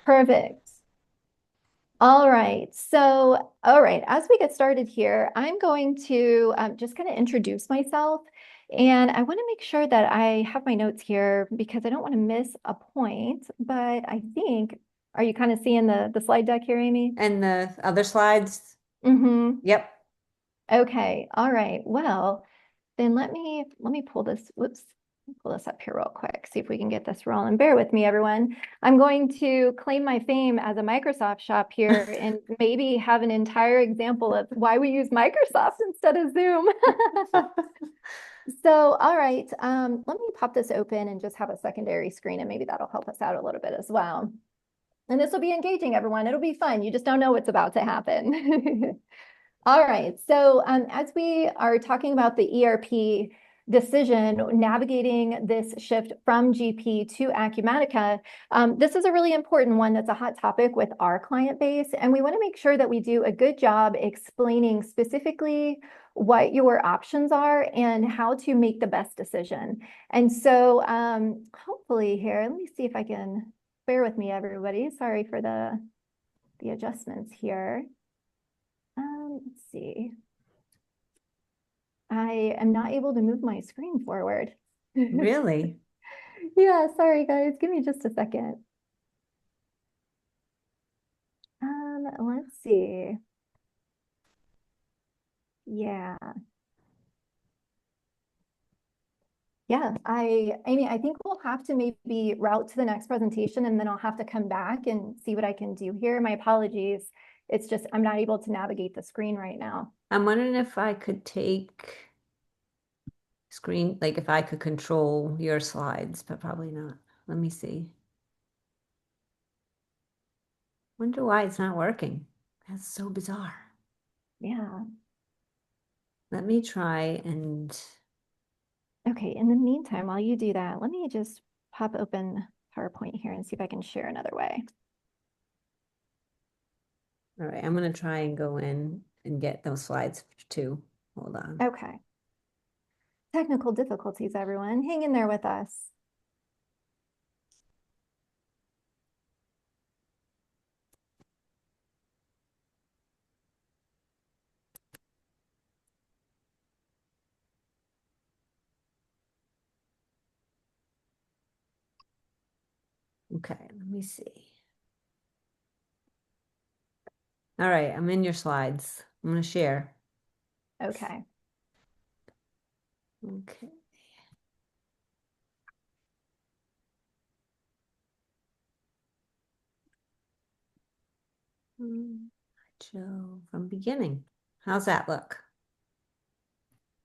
Perfect. All right. So, all right, as we get started here, I'm going to just kind of introduce myself. And I want to make sure that I have my notes here because I don't want to miss a point. But I think, are you kind of seeing the slide deck here, Amy? And the other slides? Mm-hmm. Yep. Okay. All right. Well, then let me pull this. Whoops. Pull this up here real quick. See if we can get this rolling. Bear with me, everyone. I'm going to claim my fame as a Microsoft shop here and maybe have an entire example of why we use Microsoft instead of Zoom. So, all right. Let me pop this open and just have a secondary screen, and maybe that'll help us out a little bit as well. And this will be engaging, everyone. It'll be fun. You just don't know what's about to happen. All right. So as we are talking about the ERP decision, navigating this shift from GP to Acumatica, this is a really important one that's a hot topic with our client base. And we want to make sure that we do a good job explaining specifically what your options are and how to make the best decision. And so hopefully here, let me see if I can bear with me, everybody. Sorry for the adjustments here. Let's see. I am not able to move my screen forward. Really? Yeah, sorry guys. Give me just a second. Let's see. Yeah. Yeah, Amy, I think we'll have to maybe route to the next presentation and then I'll have to come back and see what I can do here. My apologies. It's just I'm not able to navigate the screen right now. I'm wondering if I could take screen, like if I could control your slides, but probably not. Let me see. Wonder why it's not working. That's so bizarre. Yeah. Let me try and, Okay, in the meantime, while you do that, let me just pop open PowerPoint here and see if I can share another way. all right, I'm gonna try and go in and get those slides too. Hold on. Okay. Technical difficulties, everyone. Hang in there with us. Okay, let me see. All right, I'm in your slides. I'm gonna share. Okay. Okay. Joe from beginning. How's that look?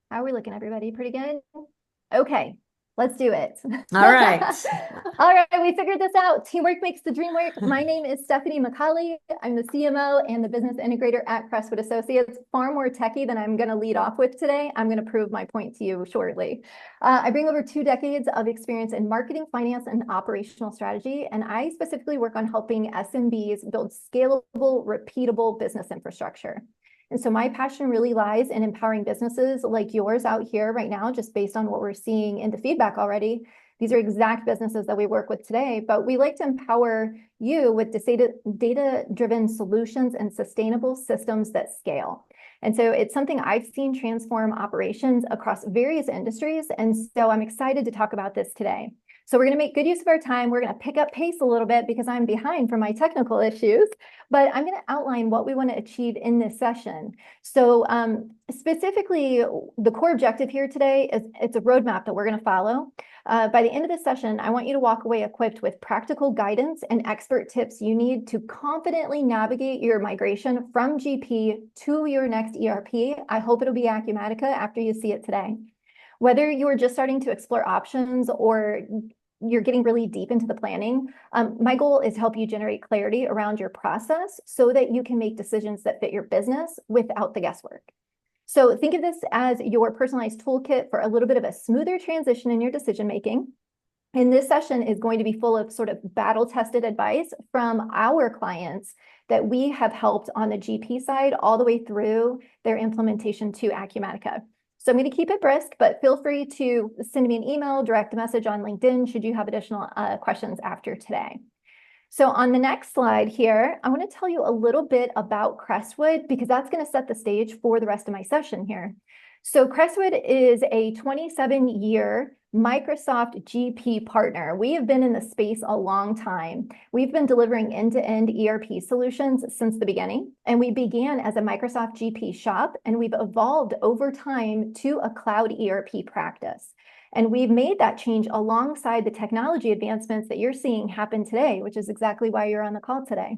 How are we looking, everybody? Pretty good? Okay, let's do it. All right. All right, we figured this out. Teamwork makes the dream work. My name is Stephanie McCauley. I'm the CMO and the business integrator at Crestwood Associates. Far more techie than I'm going to lead off with today. I'm going to prove my point to you shortly. I bring over 2 decades of experience in marketing, finance, and operational strategy, and I specifically work on helping SMBs build scalable, repeatable business infrastructure. And so my passion really lies in empowering businesses like yours out here right now, just based on what we're seeing in the feedback already. These are exact businesses that we work with today, but we like to empower you with data-driven solutions and sustainable systems that scale. And so it's something I've seen transform operations across various industries. And so I'm excited to talk about this today. So we're going to make good use of our time. We're going to pick up pace a little bit because I'm behind from my technical issues, but I'm going to outline what we want to achieve in this session. So specifically, the core objective here today is it's a roadmap that we're going to follow. By the end of this session, I want you to walk away equipped with practical guidance and expert tips you need to confidently navigate your migration from GP to your next ERP. I hope it'll be Acumatica after you see it today. Whether you are just starting to explore options or you're getting really deep into the planning, my goal is to help you generate clarity around your process so that you can make decisions that fit your business without the guesswork. So think of this as your personalized toolkit for a little bit of a smoother transition in your decision making. And this session is going to be full of sort of battle-tested advice from our clients that we have helped on the GP side all the way through their implementation to Acumatica. So I'm going to keep it brisk, but feel free to send me an email, direct a message on LinkedIn should you have additional questions after today. So on the next slide here, I want to tell you a little bit about Crestwood because that's going to set the stage for the rest of my session here. So Crestwood is a 27-year Microsoft GP partner. We have been in the space a long time. We've been delivering end-to-end ERP solutions since the beginning, and we began as a Microsoft GP shop, and we've evolved over time to a cloud ERP practice. And we've made that change alongside the technology advancements that you're seeing happen today, which is exactly why you're on the call today.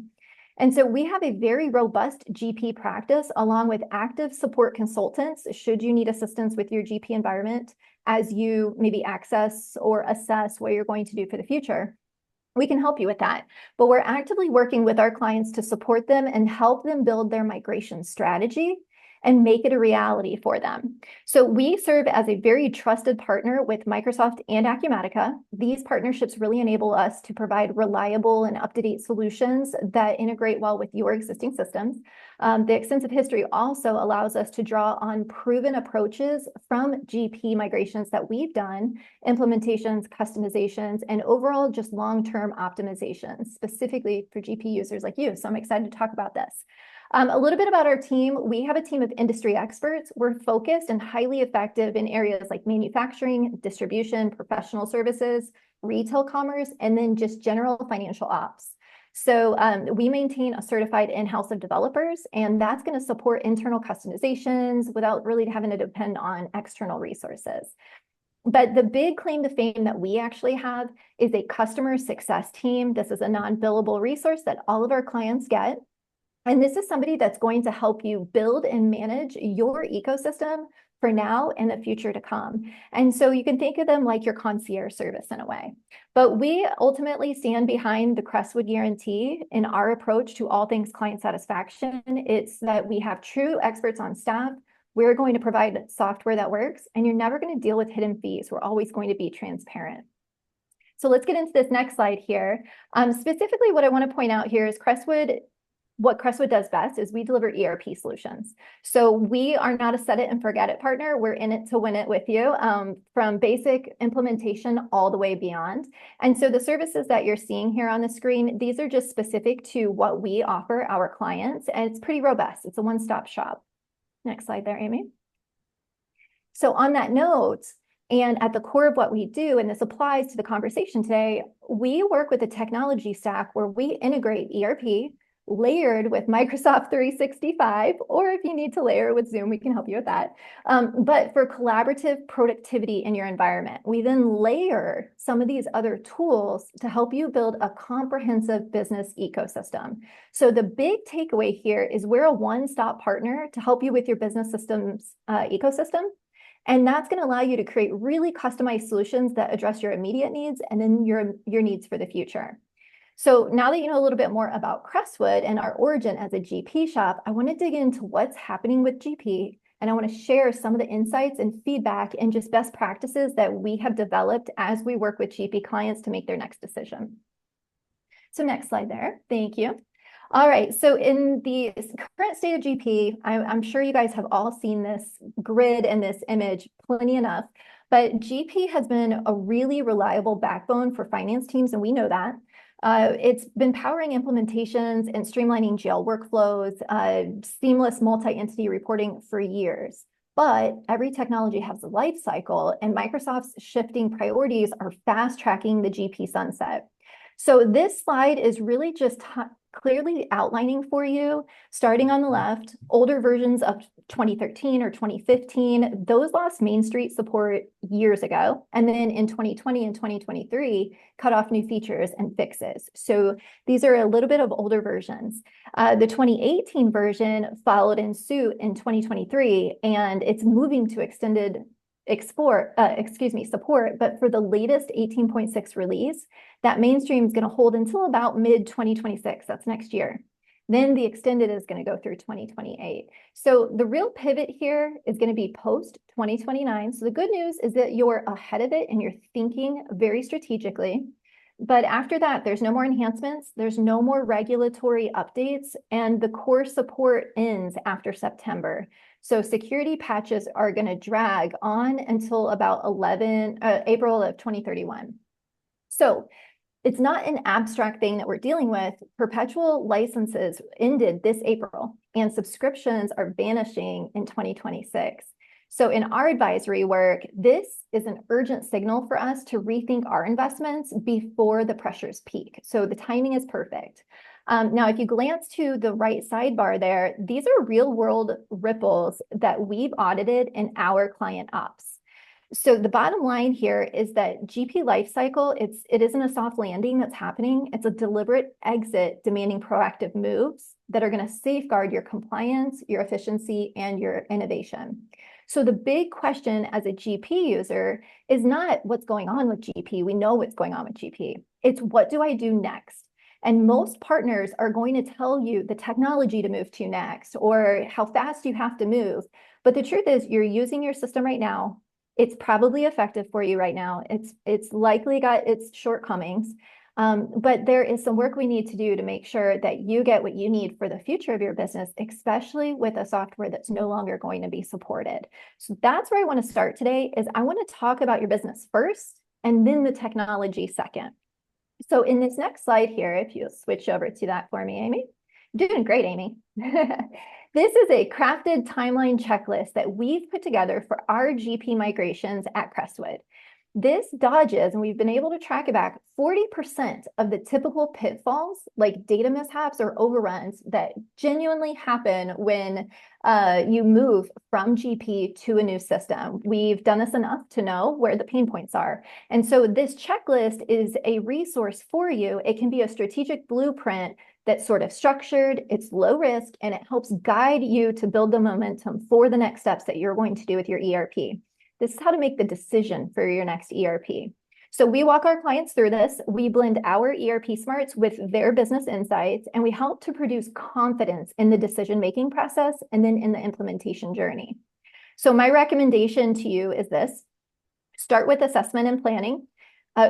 And so we have a very robust GP practice along with active support consultants should you need assistance with your GP environment as you maybe access or assess what you're going to do for the future. We can help you with that, but we're actively working with our clients to support them and help them build their migration strategy and make it a reality for them. So we serve as a very trusted partner with Microsoft and Acumatica. These partnerships really enable us to provide reliable and up-to-date solutions that integrate well with your existing systems. The extensive history also allows us to draw on proven approaches from GP migrations that we've done, implementations, customizations, and overall just long-term optimizations, specifically for GP users like you. So I'm excited to talk about this. A little bit about our team. We have a team of industry experts. We're focused and highly effective in areas like manufacturing, distribution, professional services, retail commerce, and then just general financial ops. So we maintain a certified in-house of developers, and that's going to support internal customizations without really having to depend on external resources. But the big claim to fame that we actually have is a customer success team. This is a non-billable resource that all of our clients get. And this is somebody that's going to help you build and manage your ecosystem for now and the future to come. And so you can think of them like your concierge service in a way. But we ultimately stand behind the Crestwood guarantee in our approach to all things client satisfaction. It's that we have true experts on staff. We're going to provide software that works, and you're never going to deal with hidden fees. We're always going to be transparent. So let's get into this next slide here. Specifically, what I want to point out here is what Crestwood does best is we deliver ERP solutions. So we are not a set it and forget it partner. We're in it to win it with you, from basic implementation all the way beyond. And so the services that you're seeing here on the screen, these are just specific to what we offer our clients, and it's pretty robust. It's a one-stop shop. Next slide there, Amy. So on that note, and at the core of what we do, and this applies to the conversation today, we work with a technology stack where we integrate ERP, layered with Microsoft 365, or if you need to layer with Zoom, we can help you with that. But for collaborative productivity in your environment, we then layer some of these other tools to help you build a comprehensive business ecosystem. So the big takeaway here is we're a one-stop partner to help you with your business systems ecosystem. And that's going to allow you to create really customized solutions that address your immediate needs and then your needs for the future. So now that you know a little bit more about Crestwood and our origin as a GP shop, I want to dig into what's happening with GP, and I want to share some of the insights and feedback and just best practices that we have developed as we work with GP clients to make their next decision. So next slide there. Thank you. All right, so in the current state of GP, I'm sure you guys have all seen this grid and this image plenty enough, but GP has been a really reliable backbone for finance teams, and we know that. It's been powering implementations and streamlining GL workflows, seamless multi-entity reporting for years. But every technology has a life cycle, and Microsoft's shifting priorities are fast-tracking the GP sunset. So this slide is really just clearly outlining for you, starting on the left, older versions of 2013 or 2015, those lost Main Street support years ago. And then in 2020 and 2023, cut off new features and fixes. So these are a little bit of older versions. The 2018 version followed in suit in 2023, and it's moving to extended support, but for the latest 18.6 release, that mainstream is going to hold until about mid-2026. That's next year. Then the extended is going to go through 2028. So the real pivot here is going to be post-2029. So the good news is that you're ahead of it and you're thinking very strategically. But after that, there's no more enhancements, there's no more regulatory updates, and the core support ends after September. So security patches are going to drag on until about April of 2031. So It's not an abstract thing that we're dealing with. Perpetual licenses ended this April, and subscriptions are vanishing in 2026. So in our advisory work, this is an urgent signal for us to rethink our investments before the pressures peak. So the timing is perfect. Now, if you glance to the right sidebar there, these are real world ripples that we've audited in our client ops. So the bottom line here is that GP lifecycle, it isn't a soft landing that's happening. It's a deliberate exit demanding proactive moves that are going to safeguard your compliance, your efficiency, and your innovation. So the big question as a GP user is not what's going on with GP. We know what's going on with GP. It's what do I do next? And most partners are going to tell you the technology to move to next or how fast you have to move. But the truth is you're using your system right now. It's probably effective for you right now. It's likely got its shortcomings, but there is some work we need to do to make sure that you get what you need for the future of your business, especially with a software that's no longer going to be supported. So that's where I want to start today is I want to talk about your business first and then the technology second. So in this next slide here, if you'll switch over to that for me, Amy. You're doing great, Amy. This is a crafted timeline checklist that we've put together for our GP migrations at Crestwood. This dodges, and we've been able to track it back, 40% of the typical pitfalls, like data mishaps or overruns that genuinely happen when you move from GP to a new system. We've done this enough to know where the pain points are. And so this checklist is a resource for you. It can be a strategic blueprint that's sort of structured, it's low risk, and it helps guide you to build the momentum for the next steps that you're going to do with your ERP. This is how to make the decision for your next ERP. So we walk our clients through this. We blend our ERP smarts with their business insights, and we help to produce confidence in the decision-making process and then in the implementation journey. So my recommendation to you is this. Start with assessment and planning.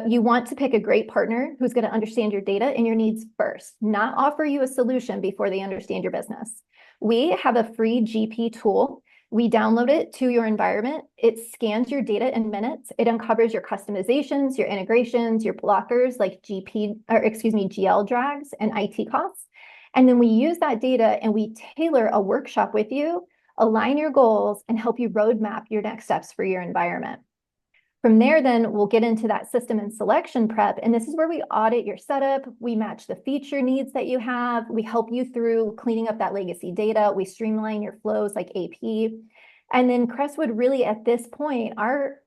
You want to pick a great partner who's going to understand your data and your needs first, not offer you a solution before they understand your business. We have a free GP tool. We download it to your environment. It scans your data in minutes. It uncovers your customizations, your integrations, your blockers like GL drags and IT costs. And then we use that data and we tailor a workshop with you, align your goals, and help you roadmap your next steps for your environment. From there, then we'll get into that system and selection prep. And this is where we audit your setup. We match the feature needs that you have. We help you through cleaning up that legacy data. We streamline your flows like AP. And then Crestwood really at this point, our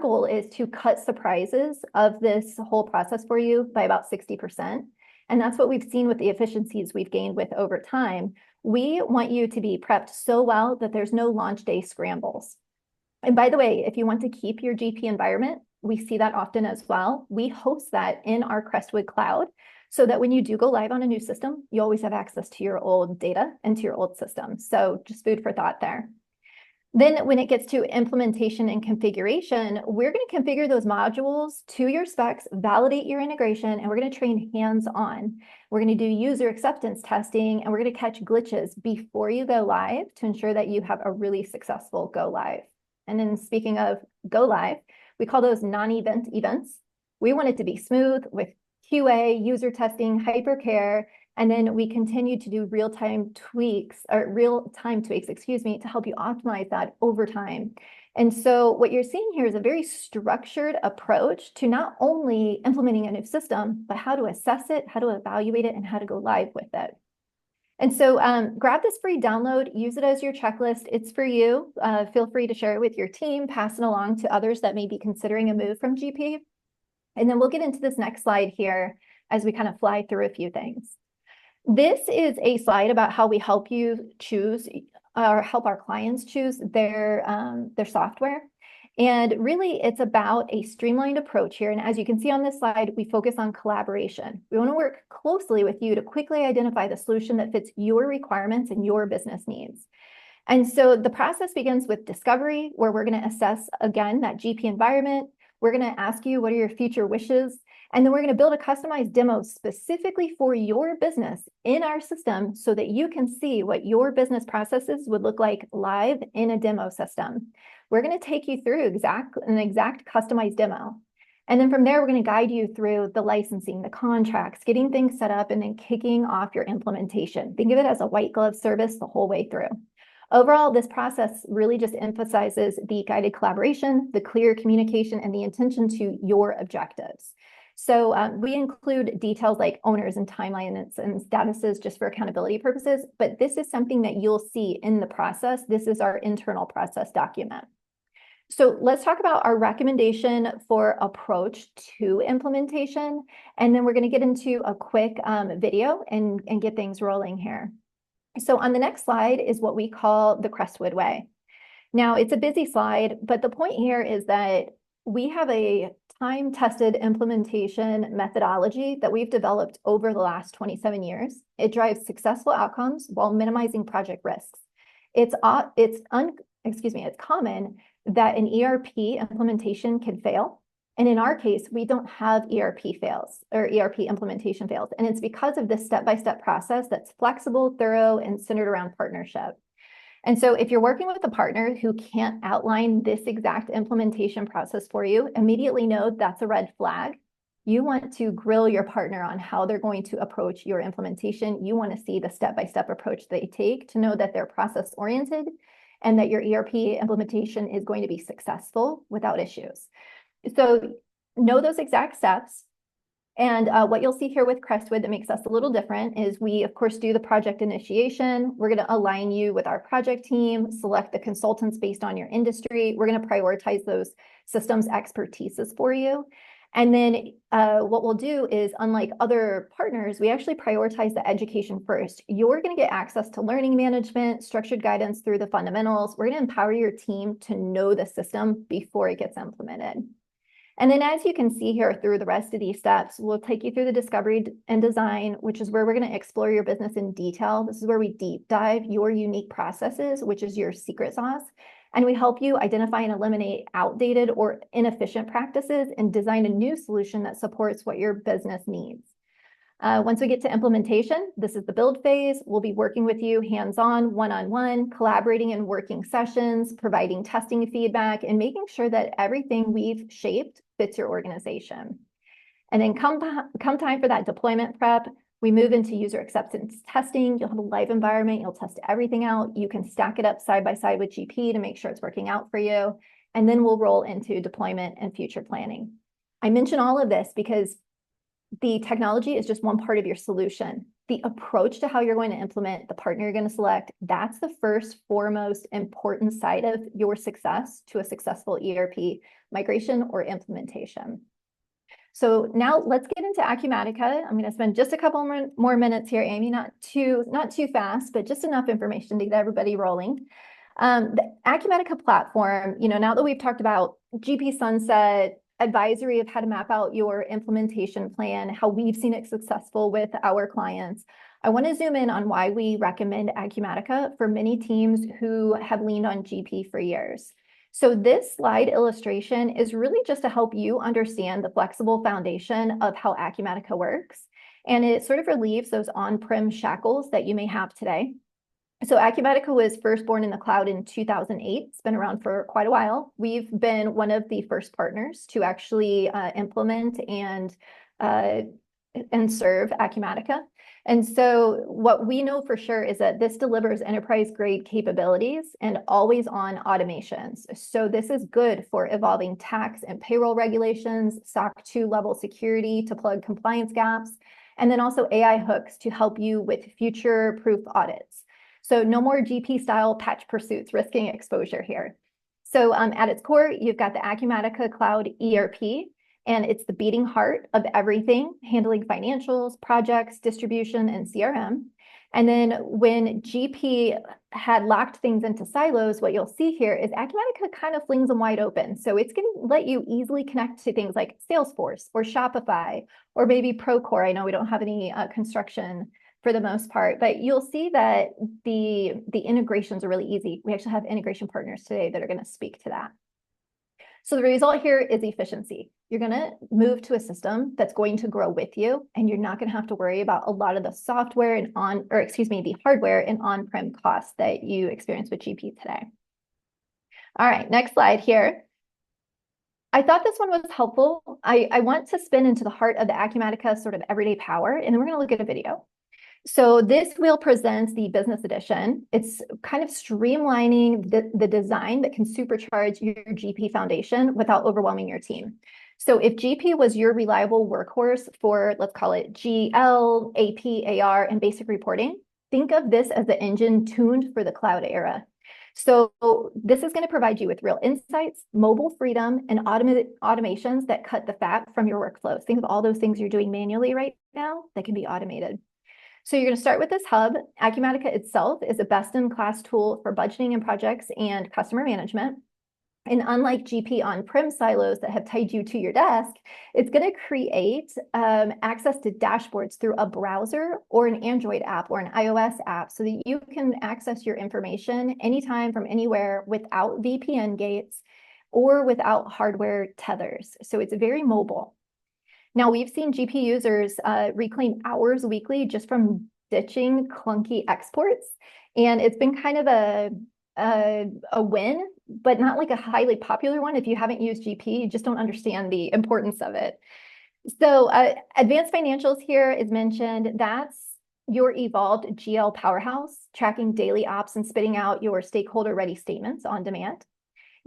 goal is to cut surprises of this whole process for you by about 60%. And that's what we've seen with the efficiencies we've gained with over time. We want you to be prepped so well that there's no launch day scrambles. And by the way, if you want to keep your GP environment, we see that often as well. We host that in our Crestwood Cloud so that when you do go live on a new system, you always have access to your old data and to your old system. So just food for thought there. Then when it gets to implementation and configuration, we're going to configure those modules to your specs, validate your integration, and we're going to train hands-on. We're going to do user acceptance testing, and we're going to catch glitches before you go live to ensure that you have a really successful go live. And then speaking of go live, we call those non-event events. We want it to be smooth with QA, user testing, hypercare, and then we continue to do real-time tweaks, to help you optimize that over time. And so what you're seeing here is a very structured approach to not only implementing a new system, but how to assess it, how to evaluate it, and how to go live with it. And so grab this free download, use it as your checklist. It's for you. Feel free to share it with your team, pass it along to others that may be considering a move from GP. And then we'll get into this next slide here as we kind of fly through a few things. This is a slide about how we help you choose or help our clients choose their software. And really, it's about a streamlined approach here. And as you can see on this slide, we focus on collaboration. We want to work closely with you to quickly identify the solution that fits your requirements and your business needs. And so the process begins with discovery, where we're going to assess, again, that GP environment. We're going to ask you, what are your future wishes? And then we're going to build a customized demo specifically for your business in our system so that you can see what your business processes would look like live in a demo system. We're going to take you through an exact customized demo. And then from there, we're going to guide you through the licensing, the contracts, getting things set up, and then kicking off your implementation. Think of it as a white glove service the whole way through. Overall, this process really just emphasizes the guided collaboration, the clear communication, and the attention to your objectives. So we include details like owners and timelines and statuses just for accountability purposes, but this is something that you'll see in the process. This is our internal process document. So let's talk about our recommendation for approach to implementation, and then we're going to get into a quick video and get things rolling here. So on the next slide is what we call the Crestwood way. Now, it's a busy slide, but the point here is that we have a time-tested implementation methodology that we've developed over the last 27 years. It drives successful outcomes while minimizing project risks. It's common that an ERP implementation can fail. And in our case, we don't have ERP fails or ERP implementation fails. And it's because of this step-by-step process that's flexible, thorough, and centered around partnership. And so if you're working with a partner who can't outline this exact implementation process for you, immediately know that's a red flag. You want to grill your partner on how they're going to approach your implementation. You want to see the step-by-step approach they take to know that they're process-oriented and that your ERP implementation is going to be successful without issues. So know those exact steps. And what you'll see here with Crestwood that makes us a little different is we, of course, do the project initiation. We're going to align you with our project team, select the consultants based on your industry. We're going to prioritize those systems expertises for you. And then what we'll do is, unlike other partners, we actually prioritize the education first. You're going to get access to learning management, structured guidance through the fundamentals. We're going to empower your team to know the system before it gets implemented. And then as you can see here through the rest of these steps, we'll take you through the discovery and design, which is where we're going to explore your business in detail. This is where we deep dive your unique processes, which is your secret sauce. And we help you identify and eliminate outdated or inefficient practices and design a new solution that supports what your business needs. Once we get to implementation, this is the build phase. We'll be working with you hands-on, one-on-one, collaborating in working sessions, providing testing feedback, and making sure that everything we've shaped fits your organization. And then come time for that deployment prep, we move into user acceptance testing. You'll have a live environment. You'll test everything out. You can stack it up side by side with GP to make sure it's working out for you. And then we'll roll into deployment and future planning. I mention all of this because the technology is just one part of your solution. The approach to how you're going to implement, the partner you're going to select, that's the first, foremost important side of your success to a successful ERP migration or implementation. So now let's get into Acumatica. I'm going to spend just a couple more minutes here, Amy, not too fast, but just enough information to get everybody rolling. The Acumatica platform, now that we've talked about GP Sunset, advisory of how to map out your implementation plan, how we've seen it successful with our clients, I want to zoom in on why we recommend Acumatica for many teams who have leaned on GP for years. So this slide illustration is really just to help you understand the flexible foundation of how Acumatica works. And it sort of relieves those on-prem shackles that you may have today. So Acumatica was first born in the cloud in 2008. It's been around for quite a while. We've been one of the first partners to actually implement and serve Acumatica. And so what we know for sure is that this delivers enterprise-grade capabilities and always-on automations. So this is good for evolving tax and payroll regulations, SOC 2 level security to plug compliance gaps, and then also AI hooks to help you with future-proof audits. So no more GP-style patch pursuits risking exposure here. So at its core, you've got the Acumatica Cloud ERP, and it's the beating heart of everything, handling financials, projects, distribution, and CRM. And then when GP had locked things into silos, what you'll see here is Acumatica kind of flings them wide open. So it's going to let you easily connect to things like Salesforce or Shopify or maybe Procore. I know we don't have any construction for the most part, but you'll see that the integrations are really easy. We actually have integration partners today that are going to speak to that. So the result here is efficiency. You're going to move to a system that's going to grow with you, and you're not going to have to worry about a lot of the software and the hardware and on-prem costs that you experience with GP today. All right, next slide here. I thought this one was helpful. I want to spin into the heart of the Acumatica sort of everyday power, and then we're going to look at a video. So this wheel presents the business edition. It's kind of streamlining the design that can supercharge your GP foundation without overwhelming your team. So if GP was your reliable workhorse for, let's call it GL, AP, AR, and basic reporting, think of this as the engine tuned for the cloud era. So this is going to provide you with real insights, mobile freedom, and automations that cut the fat from your workflows. Think of all those things you're doing manually right now that can be automated. So you're going to start with this hub. Acumatica itself is a best-in-class tool for budgeting and projects and customer management. And unlike GP on-prem silos that have tied you to your desk, it's going to create access to dashboards through a browser or an Android app or an iOS app so that you can access your information anytime from anywhere without VPN gates or without hardware tethers. So it's very mobile. Now, we've seen GP users reclaim hours weekly just from ditching clunky exports. And it's been kind of a win, but not like a highly popular one. If you haven't used GP, you just don't understand the importance of it. So advanced financials here is mentioned. That's your evolved GL powerhouse, tracking daily ops and spitting out your stakeholder-ready statements on demand.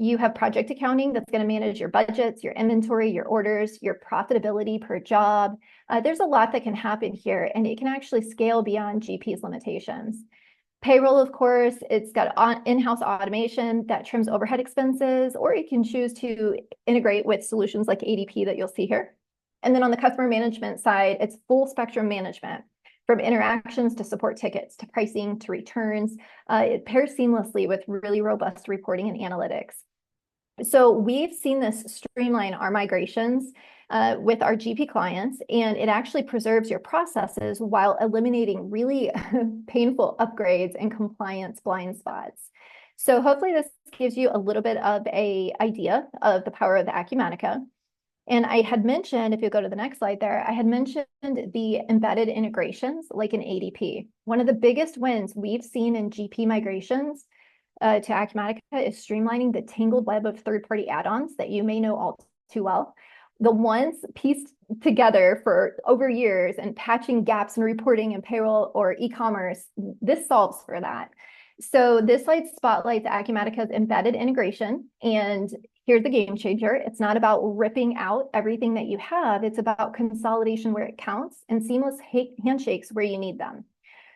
You have project accounting that's going to manage your budgets, your inventory, your orders, your profitability per job. There's a lot that can happen here, and it can actually scale beyond GP's limitations. Payroll, of course, it's got in-house automation that trims overhead expenses, or you can choose to integrate with solutions like ADP that you'll see here. And then on the customer management side, it's full spectrum management, from interactions to support tickets, to pricing, to returns. It pairs seamlessly with really robust reporting and analytics. So we've seen this streamline our migrations with our GP clients, and it actually preserves your processes while eliminating really painful upgrades and compliance blind spots. So hopefully this gives you a little bit of an idea of the power of the Acumatica. And I had mentioned, if you go to the next slide there, I had mentioned the embedded integrations like an ADP. One of the biggest wins we've seen in GP migrations to Acumatica is streamlining the tangled web of third-party add-ons that you may know all too well. The ones pieced together for over years and patching gaps in reporting and payroll or e-commerce, this solves for that. So this slide spotlights Acumatica's embedded integration, and here's the game changer. It's not about ripping out everything that you have. It's about consolidation where it counts and seamless handshakes where you need them.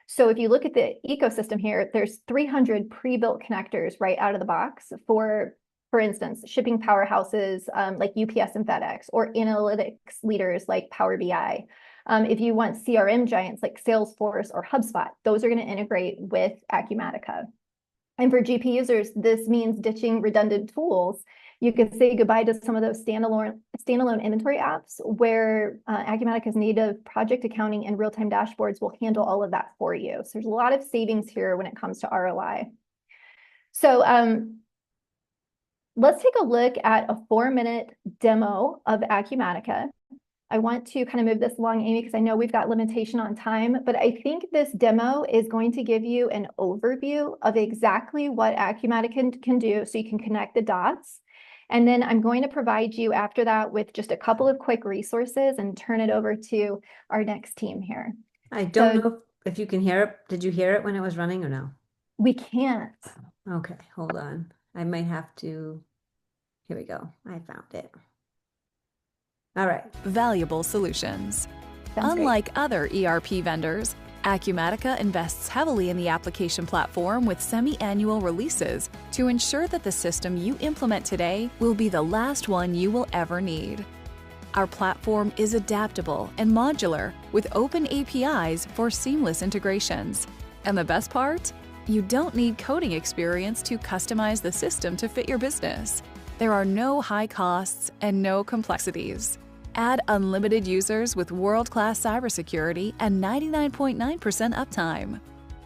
So if you look at the ecosystem here, there's 300 pre-built connectors right out of the box for instance, shipping powerhouses like UPS and FedEx, or analytics leaders like Power BI. If you want CRM giants like Salesforce or HubSpot, those are going to integrate with Acumatica. And for GP users, this means ditching redundant tools. You can say goodbye to some of those standalone inventory apps where Acumatica's native project accounting and real-time dashboards will handle all of that for you. So there's a lot of savings here when it comes to ROI. So let's take a look at a 4-minute demo of Acumatica. I want to kind of move this along, Amy, because I know we've got limitation on time, but I think this demo is going to give you an overview of exactly what Acumatica can do so you can connect the dots. And then I'm going to provide you after that with just a couple of quick resources and turn it over to our next team here. I don't know if you can hear it. Did you hear it when it was running or no? We can't. Okay, hold on. I might have to, here we go. I found it. All right. Valuable solutions. Sounds Unlike other ERP vendors, Acumatica invests heavily in the application platform with semi-annual releases to ensure that the system you implement today will be the last one you will ever need. Our platform is adaptable and modular with open APIs for seamless integrations. And the best part? You don't need coding experience to customize the system to fit your business. There are no high costs and no complexities. Add unlimited users with world-class cybersecurity and 99.9% uptime.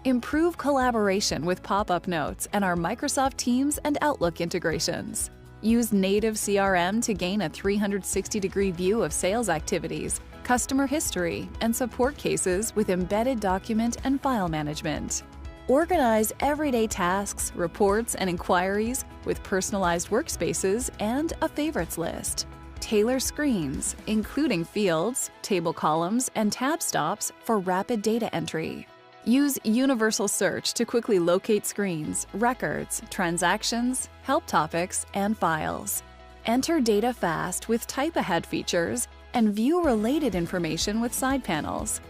Improve collaboration with pop-up notes and our Microsoft Teams and Outlook integrations. Use native CRM to gain a 360-degree view of sales activities, customer history, and support cases with embedded document and file management. Organize everyday tasks, reports, and inquiries with personalized workspaces and a favorites list. Tailor screens, including fields, table columns, and tab stops for rapid data entry. Use universal search to quickly locate screens, records, transactions, help topics, and files. Enter data fast with type-ahead features and view related information with side panels.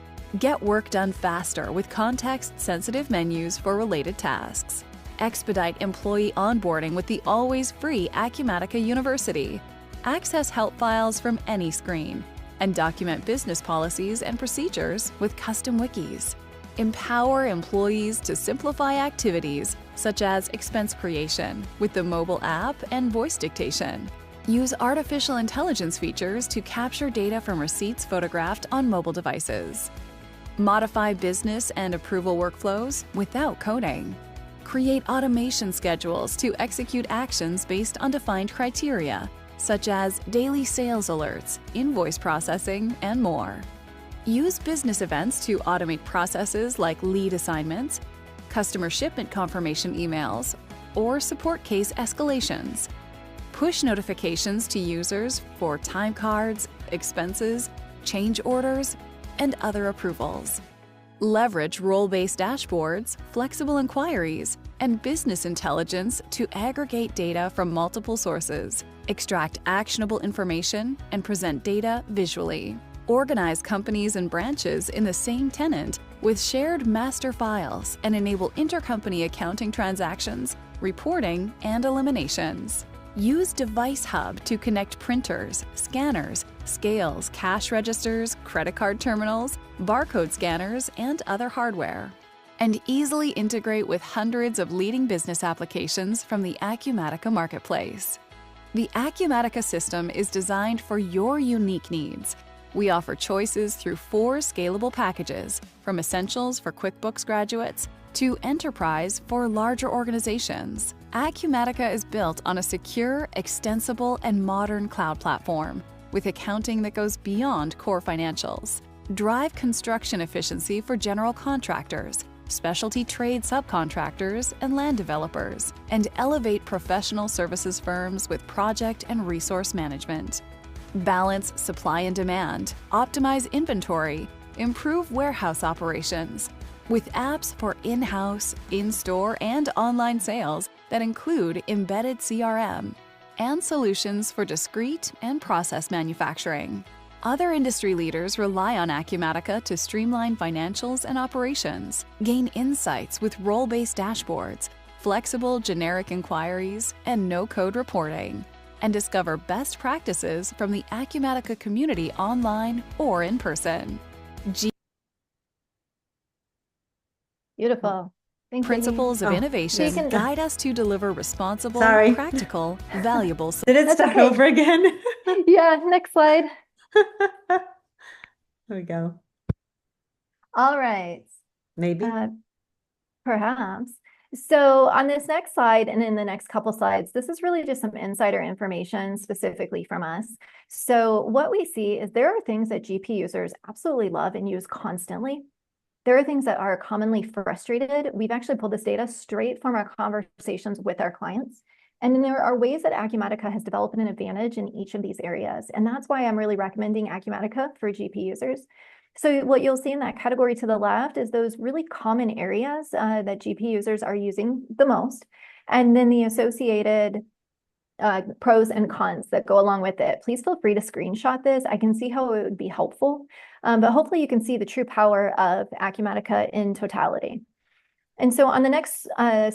Get work done faster with context-sensitive menus for related tasks. Expedite employee onboarding with the always-free Acumatica University. Access help files from any screen, and document business policies and procedures with custom wikis. Empower employees to simplify activities such as expense creation with the mobile app and voice dictation. Use artificial intelligence features to capture data from receipts photographed on mobile devices. Modify business and approval workflows without coding. Create automation schedules to execute actions based on defined criteria, such as daily sales alerts, invoice processing, and more. Use business events to automate processes like lead assignments, customer shipment confirmation emails, or support case escalations. Push notifications to users for time cards, expenses, change orders, and other approvals. Leverage role-based dashboards, flexible inquiries, and business intelligence to aggregate data from multiple sources, extract actionable information, and present data visually. Organize companies and branches in the same tenant with shared master files and enable intercompany accounting transactions, reporting, and eliminations. Use Device Hub to connect printers, scanners, scales, cash registers, credit card terminals, barcode scanners, and other hardware. And easily integrate with hundreds of leading business applications from the Acumatica marketplace. The Acumatica system is designed for your unique needs. We offer choices through 4 scalable packages, from Essentials for QuickBooks graduates to Enterprise for larger organizations. Acumatica is built on a secure, extensible, and modern cloud platform with accounting that goes beyond core financials. Drive construction efficiency for general contractors, specialty trade subcontractors, and land developers, and elevate professional services firms with project and resource management. Balance supply and demand, optimize inventory, improve warehouse operations, with apps for in-house, in-store, and online sales that include embedded CRM, and solutions for discrete and process manufacturing. Other industry leaders rely on Acumatica to streamline financials and operations, gain insights with role-based dashboards, flexible generic inquiries, and no-code reporting, and discover best practices from the Acumatica community online or in person. Beautiful. Thank Principles you. of innovation So you can- guide us to deliver responsible, Sorry. practical, valuable Did it That's start okay. over again? Yeah, next slide. There we go. All right. Maybe. Perhaps. So on this next slide and in the next couple slides, this is really just some insider information specifically from us. So what we see is there are things that GP users absolutely love and use constantly. There are things that are commonly frustrated. We've actually pulled this data straight from our conversations with our clients. And then there are ways that Acumatica has developed an advantage in each of these areas. And that's why I'm really recommending Acumatica for GP users. So what you'll see in that category to the left is those really common areas that GP users are using the most. And then the associated pros and cons that go along with it. Please feel free to screenshot this. I can see how it would be helpful, but hopefully you can see the true power of Acumatica in totality. And so on the next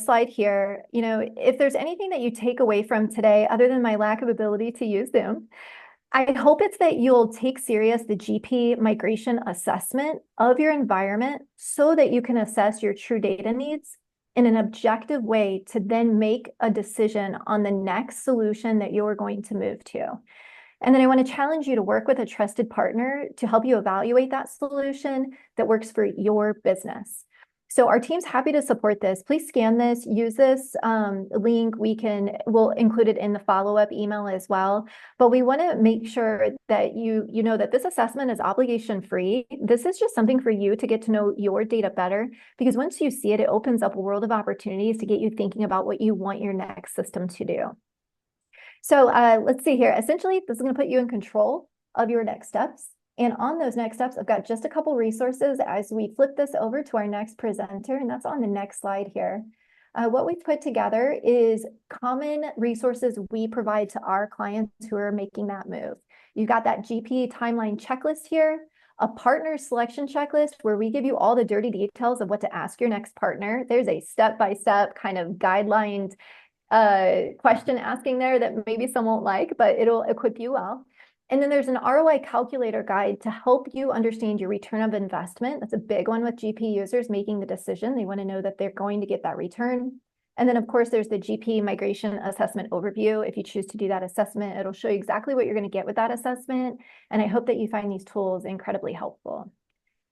slide here, if there's anything that you take away from today, other than my lack of ability to use Zoom, I hope it's that you'll take serious the GP migration assessment of your environment so that you can assess your true data needs in an objective way to then make a decision on the next solution that you're going to move to. And then I want to challenge you to work with a trusted partner to help you evaluate that solution that works for your business. So our team's happy to support this. Please scan this, use this link. We'll include it in the follow-up email as well. But we want to make sure that you know that this assessment is obligation free. This is just something for you to get to know your data better, because once you see it, it opens up a world of opportunities to get you thinking about what you want your next system to do. So let's see here. Essentially, this is going to put you in control of your next steps. And on those next steps, I've got just a couple resources as we flip this over to our next presenter, and that's on the next slide here. What we've put together is common resources we provide to our clients who are making that move. You've got that GP timeline checklist here, a partner selection checklist where we give you all the dirty details of what to ask your next partner. There's a step-by-step kind of guideline question asking there that maybe some won't like, but it'll equip you well. And then there's an ROI calculator guide to help you understand your return of investment. That's a big one with GP users making the decision. They want to know that they're going to get that return. And then, of course, there's the GP migration assessment overview. If you choose to do that assessment, it'll show you exactly what you're going to get with that assessment. And I hope that you find these tools incredibly helpful.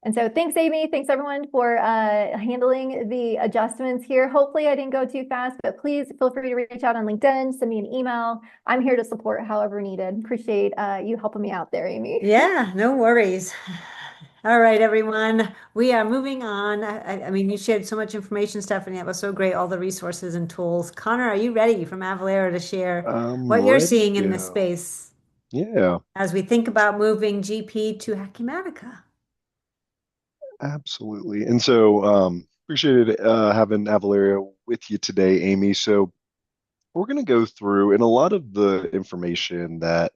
And so thanks, Amy. Thanks, everyone, for handling the adjustments here. Hopefully, I didn't go too fast, but please feel free to reach out on LinkedIn, send me an email. I'm here to support however needed. Appreciate you helping me out there, Amy. Yeah, no worries. All right, everyone. We are moving on. I mean, you shared so much information, Stephanie. That was so great, all the resources and tools. Connor, are you ready from Avalara to share what you're Ready seeing to in this go. space Yeah, as we think about moving GP to Acumatica? absolutely. And so appreciated having Avalara with you today, Amy. So we're going to go through, and a lot of the information that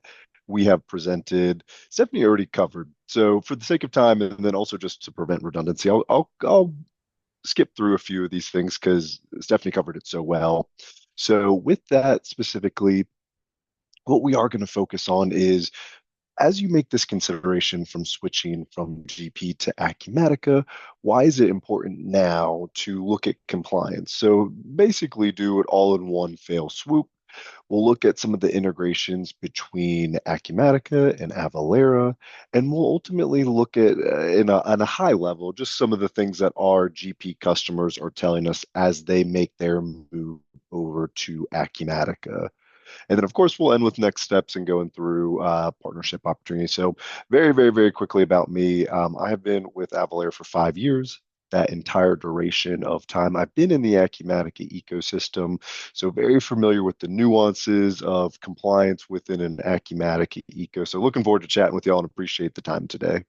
we have presented, Stephanie already covered. So for the sake of time, and then also just to prevent redundancy, I'll skip through a few of these things because Stephanie covered it so well. So with that specifically, what we are going to focus on is as you make this consideration from switching from GP to Acumatica, why is it important now to look at compliance? So basically do it all in one fell swoop. We'll look at some of the integrations between Acumatica and Avalara, and we'll ultimately look at, on a high level, just some of the things that our GP customers are telling us as they make their move over to Acumatica. And then, of course, we'll end with next steps and going through partnership opportunities. So very, very, very quickly about me. I have been with Avalara for 5 years. That entire duration of time, I've been in the Acumatica ecosystem, so very familiar with the nuances of compliance within an Acumatica eco. So looking forward to chatting with y'all and appreciate the time today.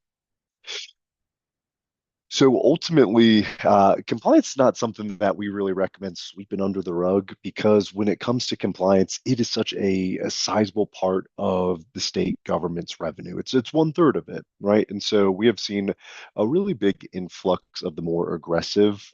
So ultimately, compliance is not something that we really recommend sweeping under the rug because when it comes to compliance, it is such a sizable part of the state government's revenue. It's 1/3 of it, right? And so we have seen a really big influx of the more aggressive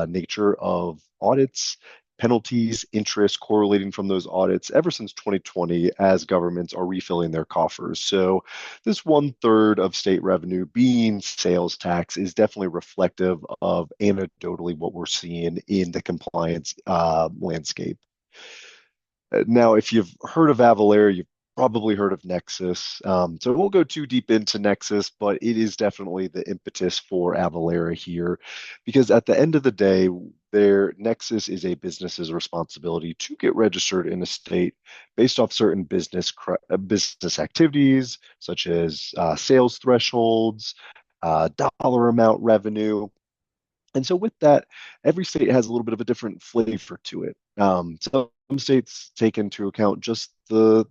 nature of audits, penalties, interest correlating from those audits ever since 2020 as governments are refilling their coffers. So this 1/3 of state revenue being sales tax is definitely reflective of anecdotally what we're seeing in the compliance landscape. Now, if you've heard of Avalara, you've probably heard of Nexus. So we won't go too deep into Nexus, but it is definitely the impetus for Avalara here, because at the end of the day, their Nexus is a business's responsibility to get registered in a state based off certain business activities, such as sales thresholds, dollar amount revenue. And so with that, every state has a little bit of a different flavor to it. Some states take into account just the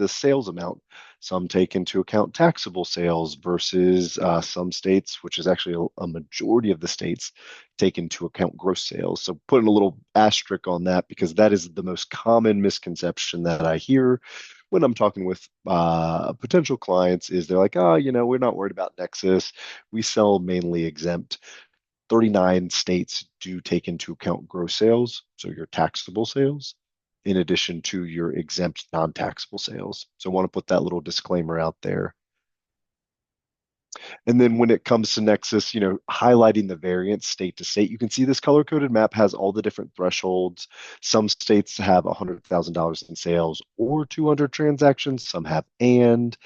sales amount. Some take into account taxable sales versus some states, which is actually a majority of the states, take into account gross sales. So putting a little asterisk on that because that is the most common misconception that I hear when I'm talking with potential clients is they're like, oh, we're not worried about Nexus. We sell mainly exempt. 39 states do take into account gross sales, so your taxable sales, in addition to your exempt non-taxable sales. So I want to put that little disclaimer out there. And then when it comes to Nexus, highlighting the variance state to state, you can see this color-coded map has all the different thresholds. Some states have $100,000 in sales or 200 transactions. Some have and.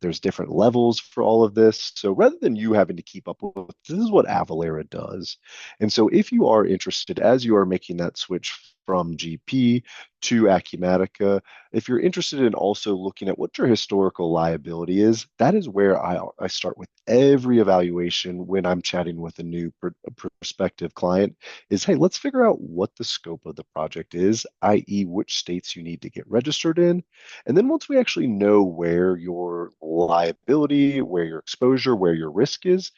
There's different levels for all of this. So rather than you having to keep up with, this is what Avalara does. And so if you are interested, as you are making that switch from GP to Acumatica, if you're interested in also looking at what your historical liability is, that is where I start with every evaluation when I'm chatting with a new prospective client is, hey, let's figure out what the scope of the project is, i.e. which states you need to get registered in. And then once we actually know where your liability, where your exposure, where your risk is,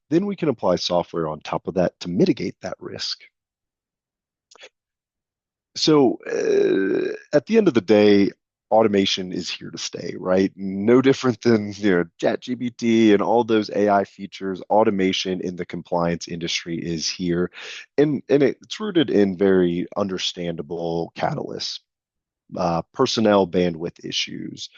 then we can apply software on top of that to mitigate that risk. So at the end of the day, automation is here to stay, right? No different than ChatGPT and all those AI features. Automation in the compliance industry is here, and it's rooted in very understandable catalysts, personnel bandwidth issues,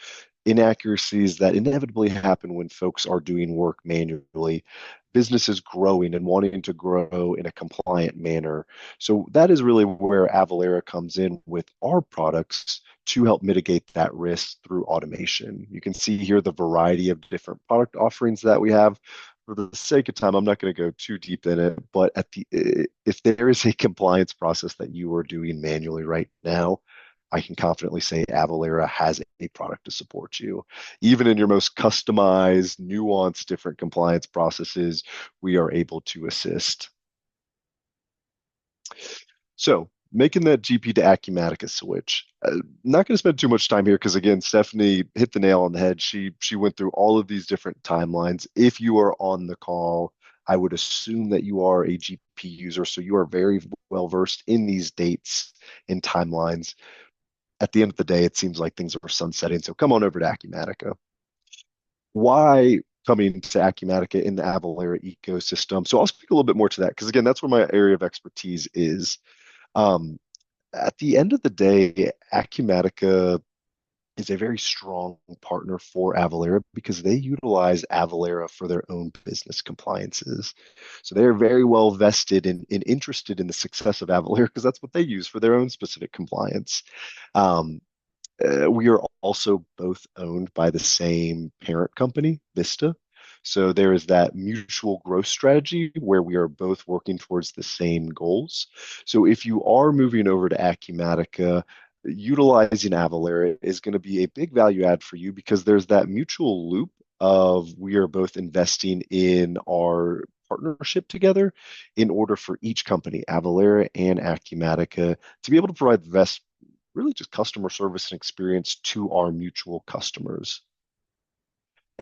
inaccuracies that inevitably happen when folks are doing work manually, businesses growing and wanting to grow in a compliant manner. So that is really where Avalara comes in with our products to help mitigate that risk through automation. You can see here the variety of different product offerings that we have. For the sake of time, I'm not going to go too deep in it, but if there is a compliance process that you are doing manually right now, I can confidently say Avalara has a product to support you. Even in your most customized, nuanced, different compliance processes, we are able to assist. So making that GP to Acumatica switch. Not going to spend too much time here because, again, Stephanie hit the nail on the head. She went through all of these different timelines. If you are on the call, I would assume that you are a GP user, so you are very well versed in these dates and timelines. At the end of the day, it seems like things are sunsetting. So come on over to Acumatica. Why coming to Acumatica in the Avalara ecosystem? So I'll speak a little bit more to that because, again, that's where my area of expertise is. At the end of the day, Acumatica is a very strong partner for Avalara because they utilize Avalara for their own business compliances. So they're very well vested and interested in the success of Avalara because that's what they use for their own specific compliance. We are also both owned by the same parent company, Vista. So there is that mutual growth strategy where we are both working towards the same goals. So if you are moving over to Acumatica, utilizing Avalara is going to be a big value add for you because there's that mutual loop of we are both investing in our partnership together in order for each company, Avalara and Acumatica, to be able to provide the best, really just customer service and experience to our mutual customers.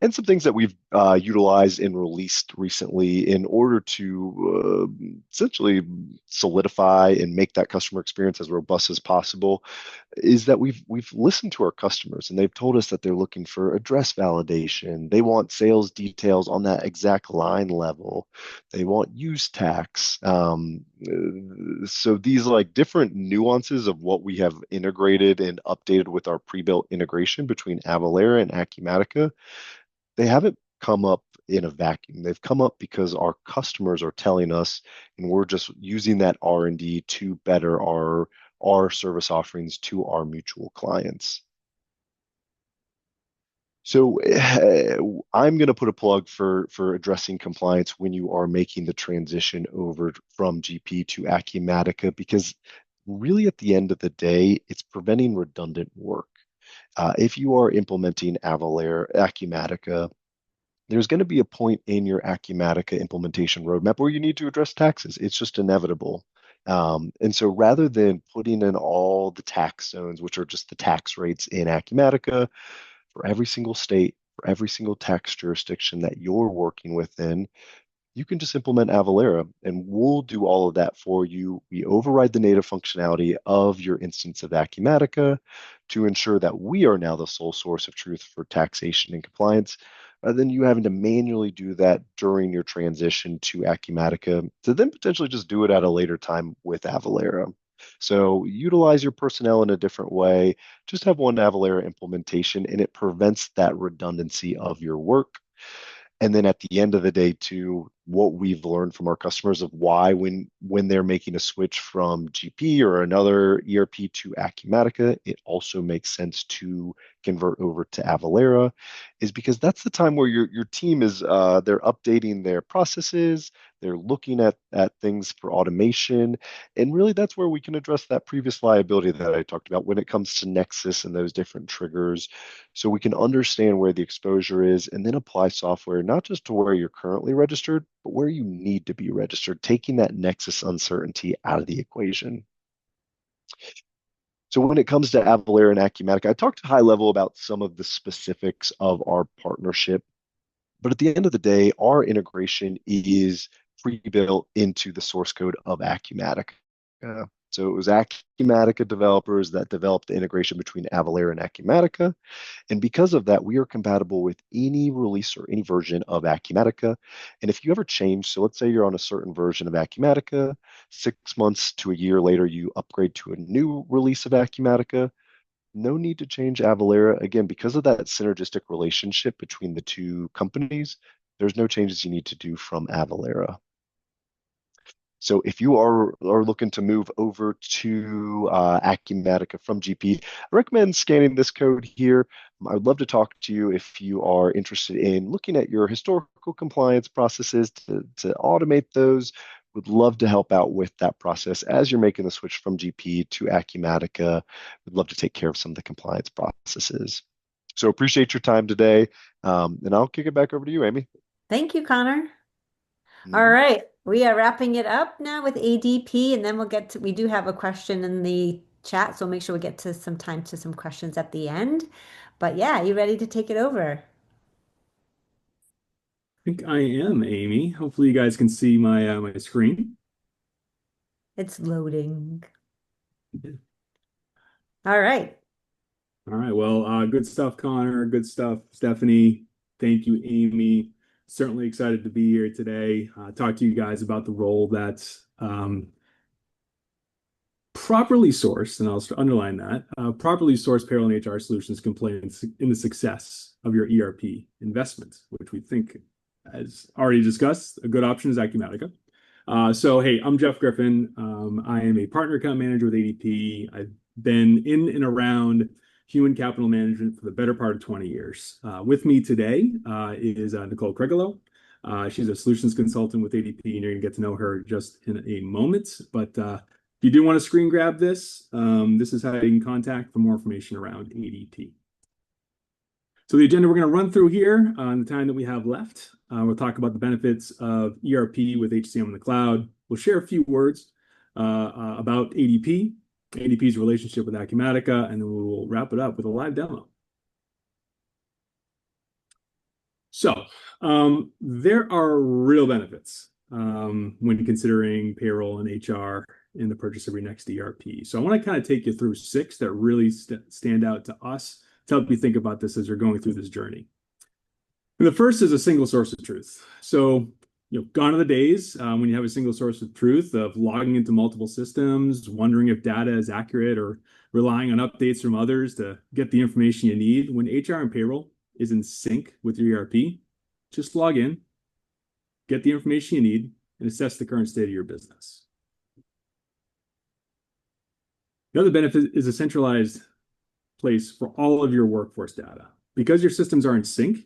And some things that we've utilized and released recently in order to essentially solidify and make that customer experience as robust as possible is that we've listened to our customers and they've told us that they're looking for address validation. They want sales details on that exact line level. They want use tax. So these like different nuances of what we have integrated and updated with our pre-built integration between Avalara and Acumatica, they haven't come up in a vacuum. They've come up because our customers are telling us, and we're just using that R&D to better our service offerings to our mutual clients. So I'm going to put a plug for addressing compliance when you are making the transition over from GP to Acumatica, because really at the end of the day, it's preventing redundant work. If you are implementing Acumatica, there's going to be a point in your Acumatica implementation roadmap where you need to address taxes. It's just inevitable. And so rather than putting in all the tax zones, which are just the tax rates in Acumatica for every single state, for every single tax jurisdiction that you're working within, you can just implement Avalara and we'll do all of that for you. We override the native functionality of your instance of Acumatica to ensure that we are now the sole source of truth for taxation and compliance, rather than you having to manually do that during your transition to Acumatica to then potentially just do it at a later time with Avalara. So utilize your personnel in a different way. Just have one Avalara implementation and it prevents that redundancy of your work. And then at the end of the day, too, what we've learned from our customers of why when they're making a switch from GP or another ERP to Acumatica, it also makes sense to convert over to Avalara, is because that's the time where your team is they're updating their processes, they're looking at things for automation, and really that's where we can address that previous liability that I talked about when it comes to Nexus and those different triggers, so we can understand where the exposure is and then apply software not just to where you're currently registered, but where you need to be registered, taking that Nexus uncertainty out of the equation. So when it comes to Avalara and Acumatica, I talked high level about some of the specifics of our partnership, but at the end of the day, our integration is pre-built into the source code of Acumatica. So it was Acumatica developers that developed the integration between Avalara and Acumatica. And because of that, we are compatible with any release or any version of Acumatica. And if you ever change, so let's say you're on a certain version of Acumatica, 6 months to a year later, you upgrade to a new release of Acumatica, no need to change Avalara. Again, because of that synergistic relationship between the two companies, there's no changes you need to do from Avalara. So if you are looking to move over to Acumatica from GP, I recommend scanning this code here. I would love to talk to you if you are interested in looking at your historical compliance processes to automate those. Would love to help out with that process as you're making the switch from GP to Acumatica. Would love to take care of some of the compliance processes. So appreciate your time today, and I'll kick it back over to you, Amy. Thank you, Connor. All right, we are wrapping it up now with ADP, and then we do have a question in the chat, so make sure we get to some time to some questions at the end. But yeah, you ready to take it over? I think I am, Amy. Hopefully you guys can see my my screen. It's loading. All right. All right. Well, good stuff, Connor. Good stuff, Stephanie. Thank you, Amy. Certainly excited to be here today. Talk to you guys about the role that's properly sourced, and I'll underline that, properly sourced payroll and HR solutions can play in the success of your ERP investment, which we think, as already discussed, a good option is Acumatica. So, hey, I'm Jeff Griffin. I am a partner account manager with ADP. I've been in and around human capital management for the better part of 20 years. With me today is Nicole Cregolo. She's a solutions consultant with ADP, and you're going to get to know her just in a moment. But if you do want to screen grab this, this is how you can contact for more information around ADP. So the agenda we're going to run through here on the time that we have left. We'll talk about the benefits of ERP with HCM in the cloud. We'll share a few words about ADP, ADP's relationship with Acumatica, and then we will wrap it up with a live demo. So there are real benefits when considering payroll and HR in the purchase of your next ERP. So I want to kind of take you through 6 that really stand out to us to help you think about this as you're going through this journey. And the first is a single source of truth. So, gone are the days when you have a single source of truth of logging into multiple systems, wondering if data is accurate, or relying on updates from others to get the information you need. When HR and payroll is in sync with your ERP, just log in, get the information you need, and assess the current state of your business. The other benefit is a centralized place for all of your workforce data. Because your systems are in sync,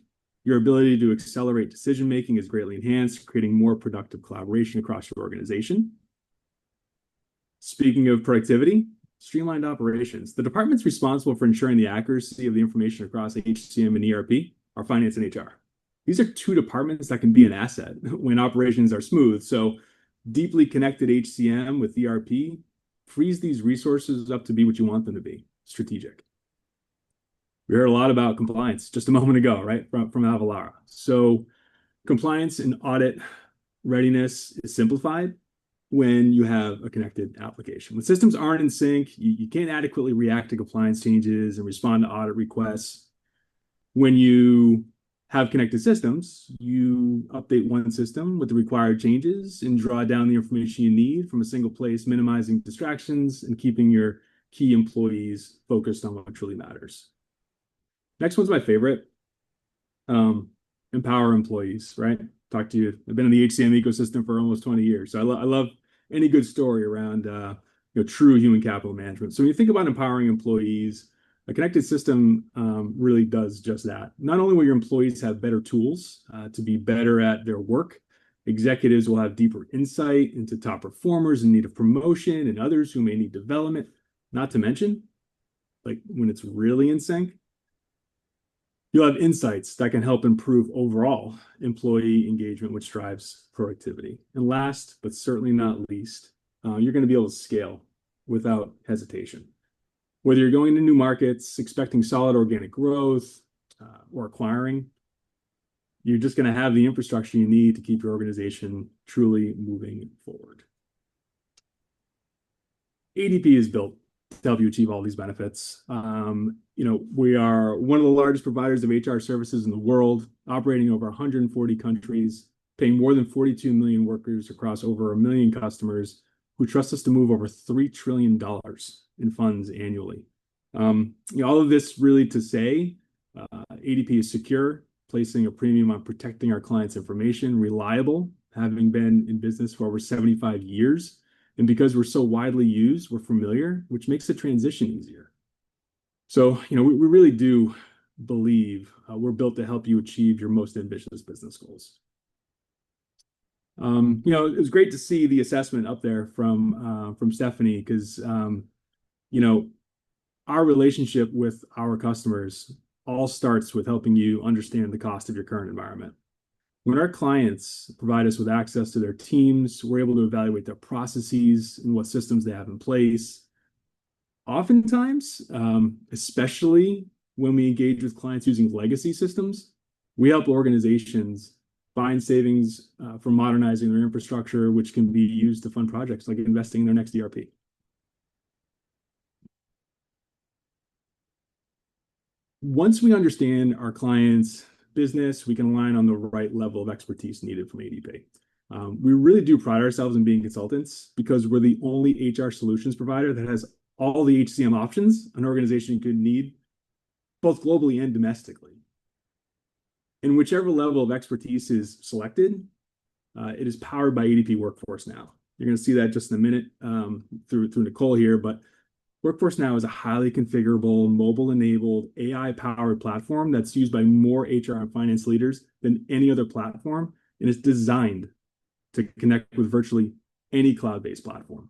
your ability to accelerate decision-making is greatly enhanced, creating more productive collaboration across your organization. Speaking of productivity, streamlined operations. The departments responsible for ensuring the accuracy of the information across HCM and ERP are finance and HR. These are 2 departments that can be an asset when operations are smooth. So deeply connected HCM with ERP frees these resources up to be what you want them to be, strategic. We heard a lot about compliance just a moment ago, right, from Avalara. So compliance and audit readiness is simplified when you have a connected application. When systems aren't in sync, you can't adequately react to compliance changes and respond to audit requests. When you have connected systems, you update one system with the required changes and draw down the information you need from a single place, minimizing distractions and keeping your key employees focused on what truly matters. Next one's my favorite. Empower employees, right? talk to you. I've been in the HCM ecosystem for almost 20 years. So I love any good story around true human capital management. So when you think about empowering employees, a connected system really does just that. Not only will your employees have better tools to be better at their work, executives will have deeper insight into top performers in need of promotion and others who may need development, not to mention, like when it's really in sync, you'll have insights that can help improve overall employee engagement, which drives productivity. And last, but certainly not least, you're going to be able to scale without hesitation. Whether you're going to new markets, expecting solid organic growth, or acquiring, you're just going to have the infrastructure you need to keep your organization truly moving forward. ADP is built to help you achieve all these benefits. We are one of the largest providers of HR services in the world, operating over 140 countries, paying more than 42 million workers across over 1 million customers who trust us to move over $3 trillion in funds annually. All of this really to say, ADP is secure, placing a premium on protecting our clients' information, reliable, having been in business for over 75 years. And because we're so widely used, we're familiar, which makes the transition easier. So, we really do believe we're built to help you achieve your most ambitious business goals. It was great to see the assessment up there from Stephanie, because, our relationship with our customers all starts with helping you understand the cost of your current environment. When our clients provide us with access to their teams, we're able to evaluate their processes and what systems they have in place. Oftentimes, especially when we engage with clients using legacy systems, we help organizations find savings from modernizing their infrastructure, which can be used to fund projects like investing in their next ERP. Once we understand our clients' business, we can align on the right level of expertise needed from ADP. We really do pride ourselves in being consultants because we're the only HR solutions provider that has all the HCM options an organization could need, both globally and domestically. And whichever level of expertise is selected, it is powered by ADP Workforce Now. You're going to see that just in a minute through Nicole here, but Workforce Now is a highly configurable, mobile-enabled, AI-powered platform that's used by more HR and finance leaders than any other platform, and it's designed to connect with virtually any cloud-based platform.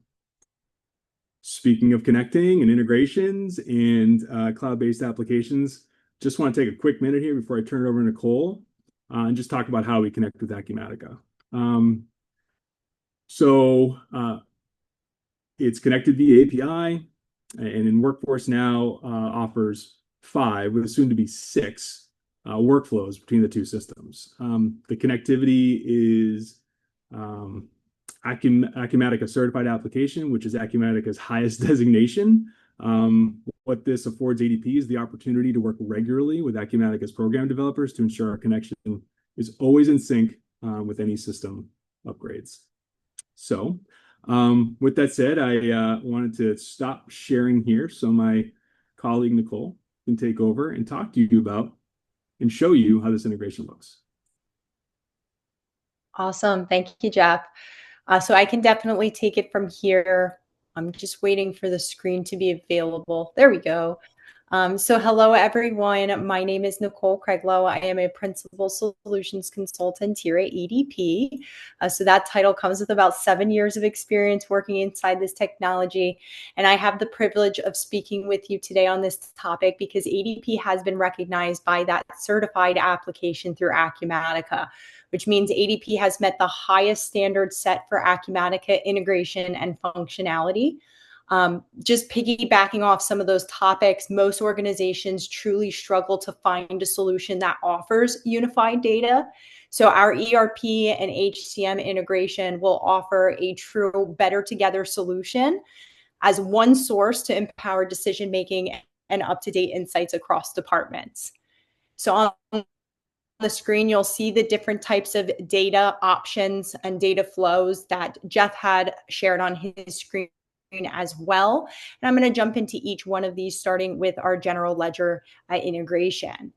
Speaking of connecting and integrations and cloud-based applications, just want to take a quick minute here before I turn it over to Nicole and just talk about how we connect with Acumatica. It's connected via API, and in Workforce Now offers 5, with soon to be 6 workflows between the two systems. The connectivity is Acumatica certified application, which is Acumatica's highest designation. What this affords ADP is the opportunity to work regularly with Acumatica's program developers to ensure our connection is always in sync with any system upgrades. So, with that said, I wanted to stop sharing here so my colleague Nicole can take over and talk to you about and show you how this integration looks. Awesome. Thank you, Jeff. So I can definitely take it from here. I'm just waiting for the screen to be available. There we go. So hello, everyone. My name is Nicole Craiglow. I am a principal solutions consultant here at ADP. So that title comes with about 7 years of experience working inside this technology. And I have the privilege of speaking with you today on this topic because ADP has been recognized by that certified application through Acumatica, which means ADP has met the highest standard set for Acumatica integration and functionality. Just piggybacking off some of those topics, most organizations truly struggle to find a solution that offers unified data. So our ERP and HCM integration will offer a true better together solution as one source to empower decision-making and up-to-date insights across departments. So on the screen, you'll see the different types of data options and data flows that Jeff had shared on his screen as well. And I'm going to jump into each one of these, starting with our general ledger integration.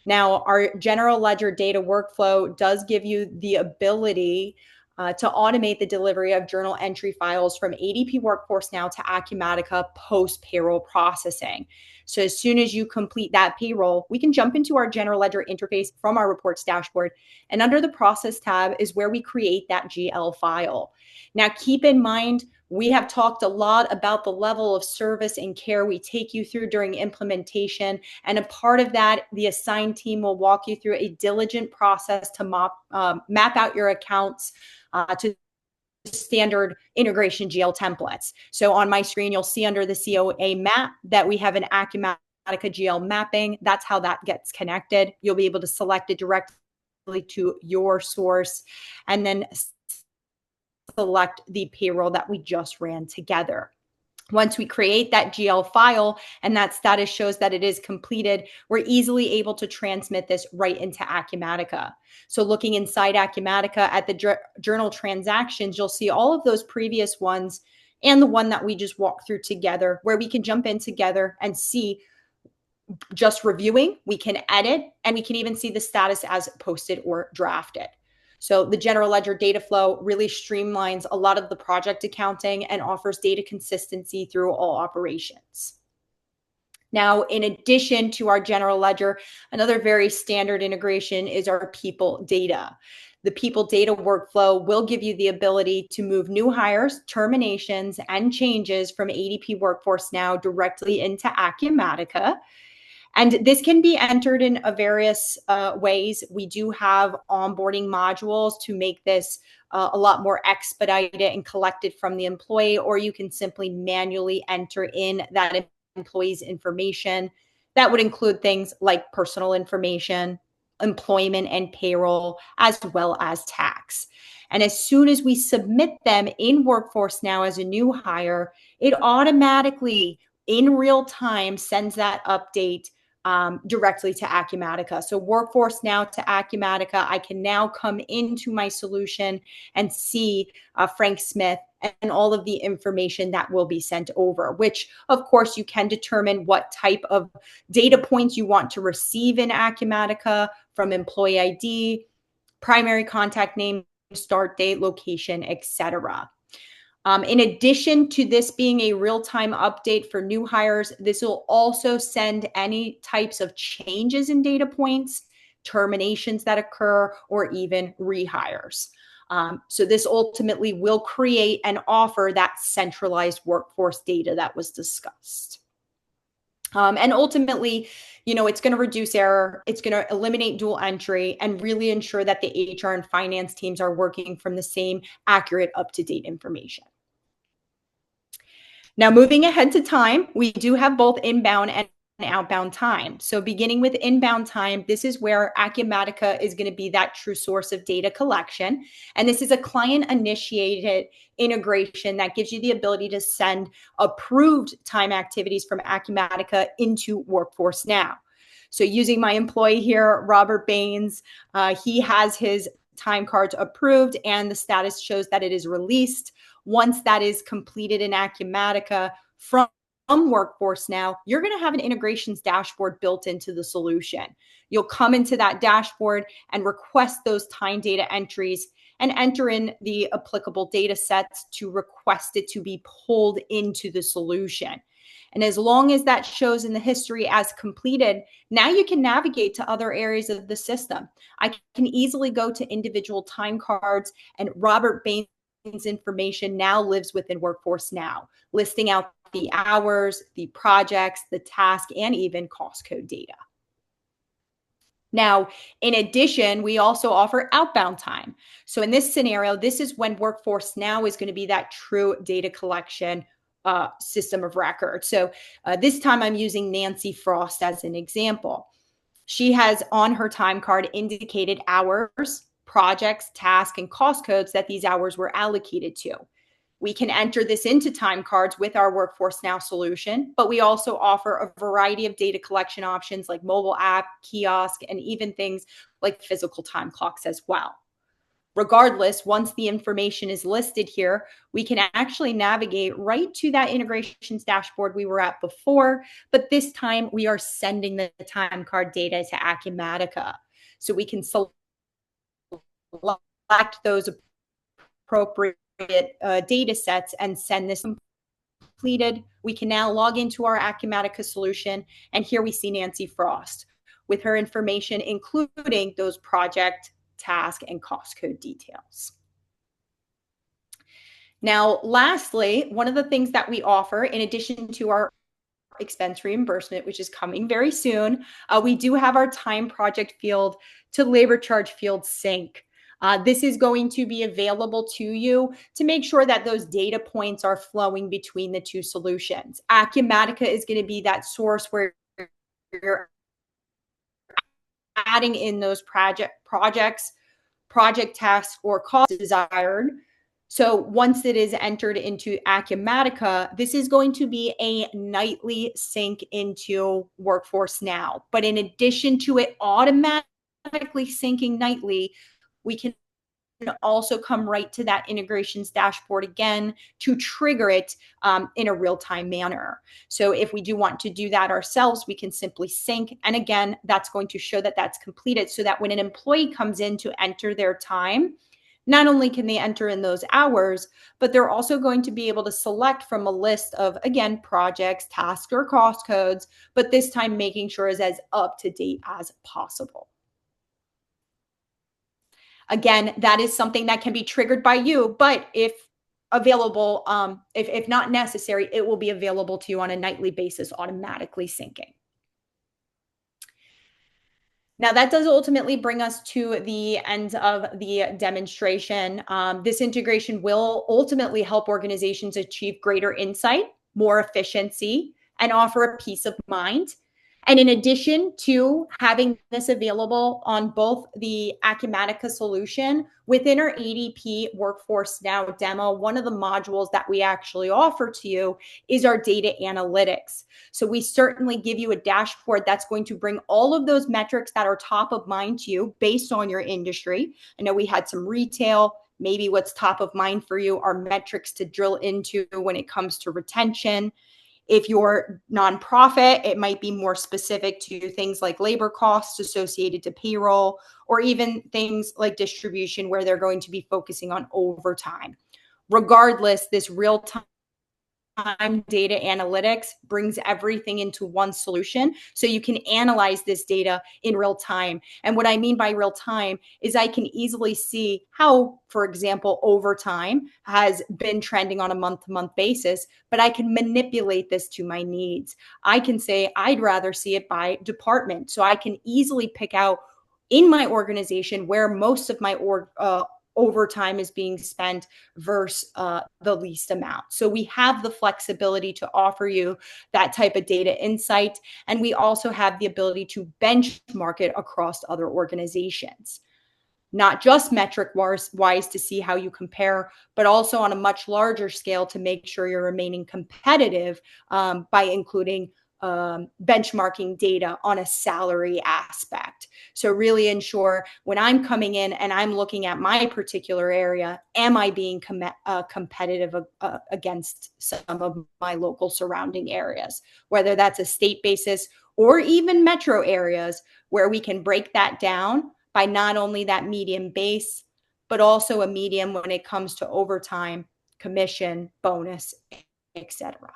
Now, our general ledger data workflow does give you the ability to automate the delivery of journal entry files from ADP Workforce Now to Acumatica post payroll processing. So as soon as you complete that payroll, we can jump into our general ledger interface from our reports dashboard. And under the process tab is where we create that GL file. Now, keep in mind, we have talked a lot about the level of service and care we take you through during implementation. And a part of that, the assigned team will walk you through a diligent process to map out your accounts to standard integration GL templates. So on my screen, you'll see under the COA map that we have an Acumatica GL mapping. That's how that gets connected. You'll be able to select it directly to your source and then select the payroll that we just ran together. Once we create that GL file and that status shows that it is completed, we're easily able to transmit this right into Acumatica. So looking inside Acumatica at the journal transactions, you'll see all of those previous ones and the one that we just walked through together, where we can jump in together and see just reviewing, we can edit, and we can even see the status as posted or drafted. So the general ledger data flow really streamlines a lot of the project accounting and offers data consistency through all operations. Now, in addition to our general ledger, another very standard integration is our people data. The people data workflow will give you the ability to move new hires, terminations, and changes from ADP Workforce Now directly into Acumatica. And this can be entered in various ways. We do have onboarding modules to make this a lot more expedited and collected from the employee, or you can simply manually enter in that employee's information. That would include things like personal information, employment and payroll, as well as tax. And as soon as we submit them in Workforce Now as a new hire, it automatically, in real time, sends that update directly to Acumatica. So Workforce Now to Acumatica, I can now come into my solution and see Frank Smith and all of the information that will be sent over, which of course you can determine what type of data points you want to receive in Acumatica, from employee ID, primary contact name, start date, location, etc. In addition to this being a real-time update for new hires, this will also send any types of changes in data points, terminations that occur, or even rehires. So this ultimately will create and offer that centralized workforce data that was discussed. And ultimately, it's going to reduce error. It's going to eliminate dual entry and really ensure that the HR and finance teams are working from the same accurate, up-to-date information. Now, moving ahead to time, we do have both inbound and outbound time. So beginning with inbound time, this is where Acumatica is going to be that true source of data collection. And this is a client-initiated integration that gives you the ability to send approved time activities from Acumatica into Workforce Now. So using my employee here, Robert Baines, he has his time cards approved and the status shows that it is released. Once that is completed in Acumatica from Workforce Now, you're going to have an integrations dashboard built into the solution. You'll come into that dashboard and request those time data entries and enter in the applicable data sets to request it to be pulled into the solution. And as long as that shows in the history as completed, now you can navigate to other areas of the system. I can easily go to individual time cards, and Robert Baines' information now lives within Workforce Now, listing out the hours, the projects, the task, and even cost code data. Now, in addition, we also offer outbound time. So in this scenario, this is when Workforce Now is going to be that true data collection system of record. So this time I'm using Nancy Frost as an example. She has on her time card indicated hours, projects, tasks, and cost codes that these hours were allocated to. We can enter this into time cards with our Workforce Now solution, but we also offer a variety of data collection options like mobile app, kiosk, and even things like physical time clocks as well. Regardless, once the information is listed here, we can actually navigate right to that integrations dashboard we were at before, but this time we are sending the time card data to Acumatica. So we can select those appropriate data sets and send this completed. We can now log into our Acumatica solution, and here we see Nancy Frost with her information, including those project, task, and cost code details. Now, lastly, one of the things that we offer, in addition to our expense reimbursement, which is coming very soon, we do have our time project field to labor charge field sync. This is going to be available to you to make sure that those data points are flowing between the two solutions. Acumatica is going to be that source where you're adding in those projects, project tasks, or costs desired. So once it is entered into Acumatica, this is going to be a nightly sync into Workforce Now. But in addition to it automatically syncing nightly, we can also come right to that integrations dashboard again to trigger it in a real-time manner. So if we do want to do that ourselves, we can simply sync. And again, that's going to show that that's completed so that when an employee comes in to enter their time, not only can they enter in those hours, but they're also going to be able to select from a list of, again, projects, tasks, or cost codes, but this time making sure is as up to date as possible. Again, that is something that can be triggered by you, but if available, if not necessary, it will be available to you on a nightly basis, automatically syncing. Now, that does ultimately bring us to the end of the demonstration. This integration will ultimately help organizations achieve greater insight, more efficiency, and offer a peace of mind. And in addition to having this available on both the Acumatica solution within our ADP Workforce Now demo, one of the modules that we actually offer to you is our data analytics. So we certainly give you a dashboard that's going to bring all of those metrics that are top of mind to you based on your industry. I know we had some retail. Maybe what's top of mind for you are metrics to drill into when it comes to retention. If you're nonprofit, it might be more specific to things like labor costs associated to payroll, or even things like distribution where they're going to be focusing on overtime. Regardless, this real-time data analytics brings everything into one solution so you can analyze this data in real time. And what I mean by real time is I can easily see how, for example, overtime has been trending on a month-to-month basis, but I can manipulate this to my needs. I can say I'd rather see it by department, so I can easily pick out in my organization where most of my overtime is being spent versus the least amount. So we have the flexibility to offer you that type of data insight. And we also have the ability to benchmark it across other organizations, not just metric wise to see how you compare, but also on a much larger scale to make sure you're remaining competitive by including benchmarking data on a salary aspect. So really ensure when I'm coming in and I'm looking at my particular area, am I being competitive against some of my local surrounding areas, whether that's a state basis or even metro areas where we can break that down by not only that median base, but also a median when it comes to overtime, commission, bonus, etc.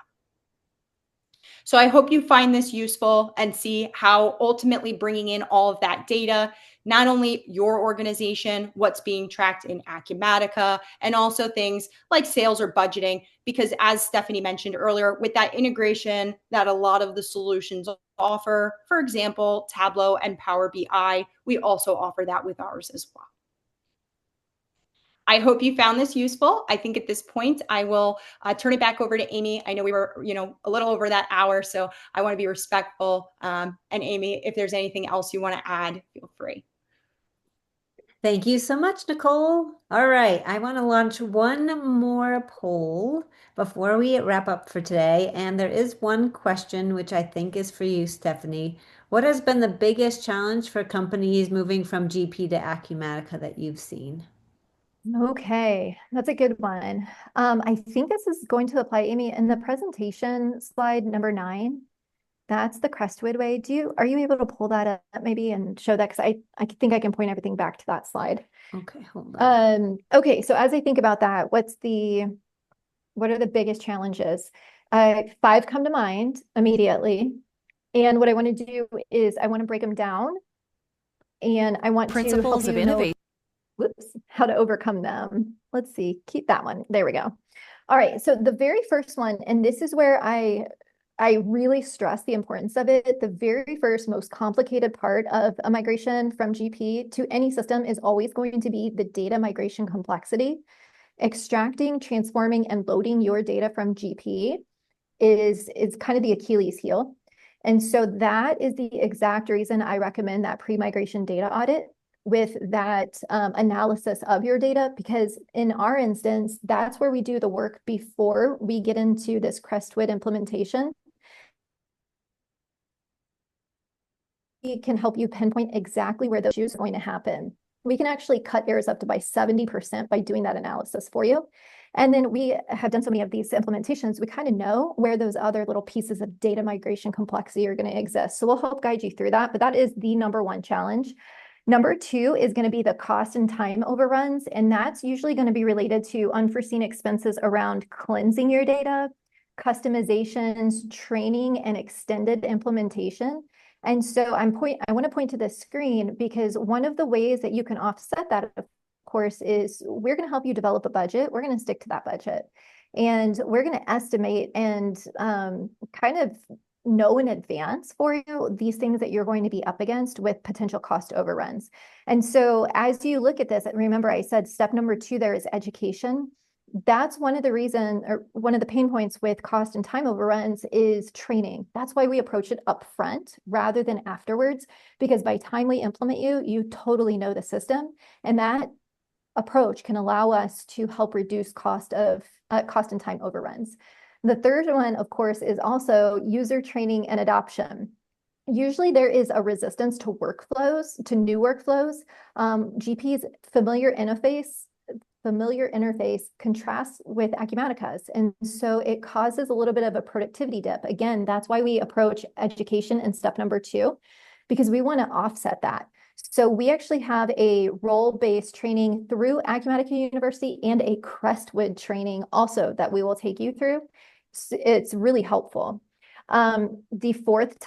So I hope you find this useful and see how ultimately bringing in all of that data, not only your organization, what's being tracked in Acumatica, and also things like sales or budgeting, because as Stephanie mentioned earlier, with that integration that a lot of the solutions offer, for example, Tableau and Power BI, we also offer that with ours as well. I hope you found this useful. I think at this point, I will turn it back over to Amy. I know we were, a little over that hour, so I want to be respectful. And Amy, if there's anything else you want to add, feel free. Thank you so much, Nicole. All right, I want to launch one more poll before we wrap up for today. And there is one question which I think is for you, Stephanie. What has been the biggest challenge for companies moving from GP to Acumatica that you've seen? Okay, that's a good one. I think this is going to apply, Amy, in the presentation slide number 9. That's the Crestwood way. Are you able to pull that up maybe and show that? Because I think I can point everything back to that slide. Okay, hold on. Okay, so as I think about that, what are the biggest challenges? 5 come to mind immediately. And what I want to do is I want to break them down, and I want to help Principles of you know, innovation. how to overcome them. Let's see, keep that one. There we go. All right, so the very first one, and this is where I really stress the importance of it. The very first, most complicated part of a migration from GP to any system is always going to be the data migration complexity. Extracting, transforming, and loading your data from GP is kind of the Achilles heel. And so that is the exact reason I recommend that pre-migration data audit with that analysis of your data, because in our instance, that's where we do the work before we get into this Crestwood implementation. We can help you pinpoint exactly where those issues are going to happen. We can actually cut errors up to by 70% by doing that analysis for you. And then we have done so many of these implementations, we kind of know where those other little pieces of data migration complexity are going to exist. So we'll help guide you through that, but that is the number 1 challenge. Number 2 is going to be the cost and time overruns, and that's usually going to be related to unforeseen expenses around cleansing your data, customizations, training, and extended implementation. And so I want to point to this screen because one of the ways that you can offset that, of course, is we're going to help you develop a budget. We're going to stick to that budget. And we're going to estimate and kind of know in advance for you these things that you're going to be up against with potential cost overruns. And so as you look at this, remember I said step number 2 there is education. That's one of the pain points with cost and time overruns is training. That's why we approach it up front rather than afterwards, because by time we implement you totally know the system, and that approach can allow us to help reduce cost and time overruns. The third one, of course, is also user training and adoption. Usually there is a resistance to new workflows. GP's familiar interface contrasts with Acumatica's. And so it causes a little bit of a productivity dip. Again, that's why we approach education in step number 2, because we want to offset that. So we actually have a role-based training through Acumatica University and a Crestwood training also that we will take you through. It's really helpful. The fourth,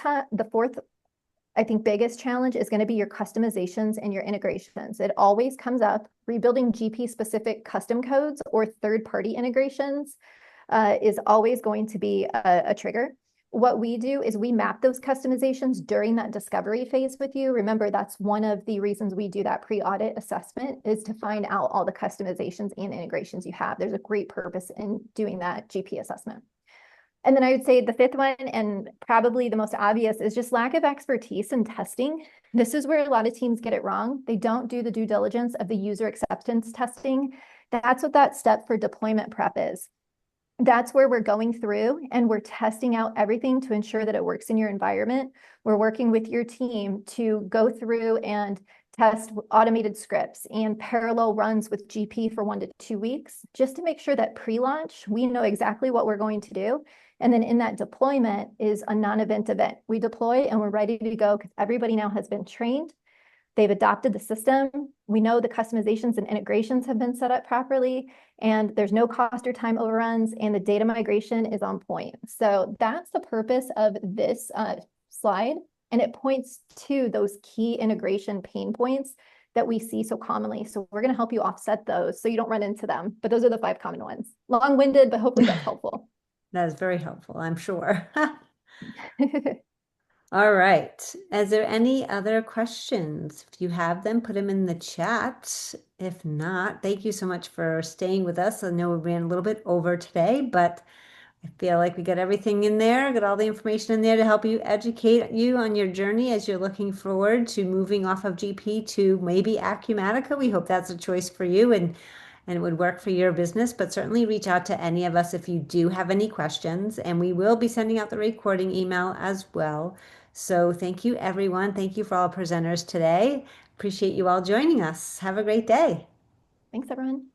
I think, biggest challenge is going to be your customizations and your integrations. It always comes up. Rebuilding GP-specific custom codes or third-party integrations is always going to be a trigger. What we do is we map those customizations during that discovery phase with you. Remember, that's one of the reasons we do that pre-audit assessment, is to find out all the customizations and integrations you have. There's a great purpose in doing that GP assessment. And then I would say the fifth one, and probably the most obvious, is just lack of expertise in testing. This is where a lot of teams get it wrong. They don't do the due diligence of the user acceptance testing. That's what that step for deployment prep is. That's where we're going through and we're testing out everything to ensure that it works in your environment. We're working with your team to go through and test automated scripts and parallel runs with GP for 1 to 2 weeks, just to make sure that pre-launch, we know exactly what we're going to do. And then in that deployment is a non-event event. We deploy and we're ready to go because everybody now has been trained. They've adopted the system. We know the customizations and integrations have been set up properly, and there's no cost or time overruns, and the data migration is on point. So that's the purpose of this slide, and it points to those key integration pain points that we see so commonly. So we're going to help you offset those so you don't run into them. But those are the 5 common ones. Long-winded, but hopefully that's helpful. That is very helpful, I'm sure. All right. Is there any other questions? If you have them, put them in the chat. If not, thank you so much for staying with us. I know we ran a little bit over today, but I feel like we got everything in there, got all the information in there to help you educate you on your journey as you're looking forward to moving off of GP to maybe Acumatica. We hope that's a choice for you and it would work for your business, but certainly reach out to any of us if you do have any questions, and we will be sending out the recording email as well. So thank you, everyone. Thank you for all presenters today. Appreciate you all joining us. Have a great day. Thanks, everyone.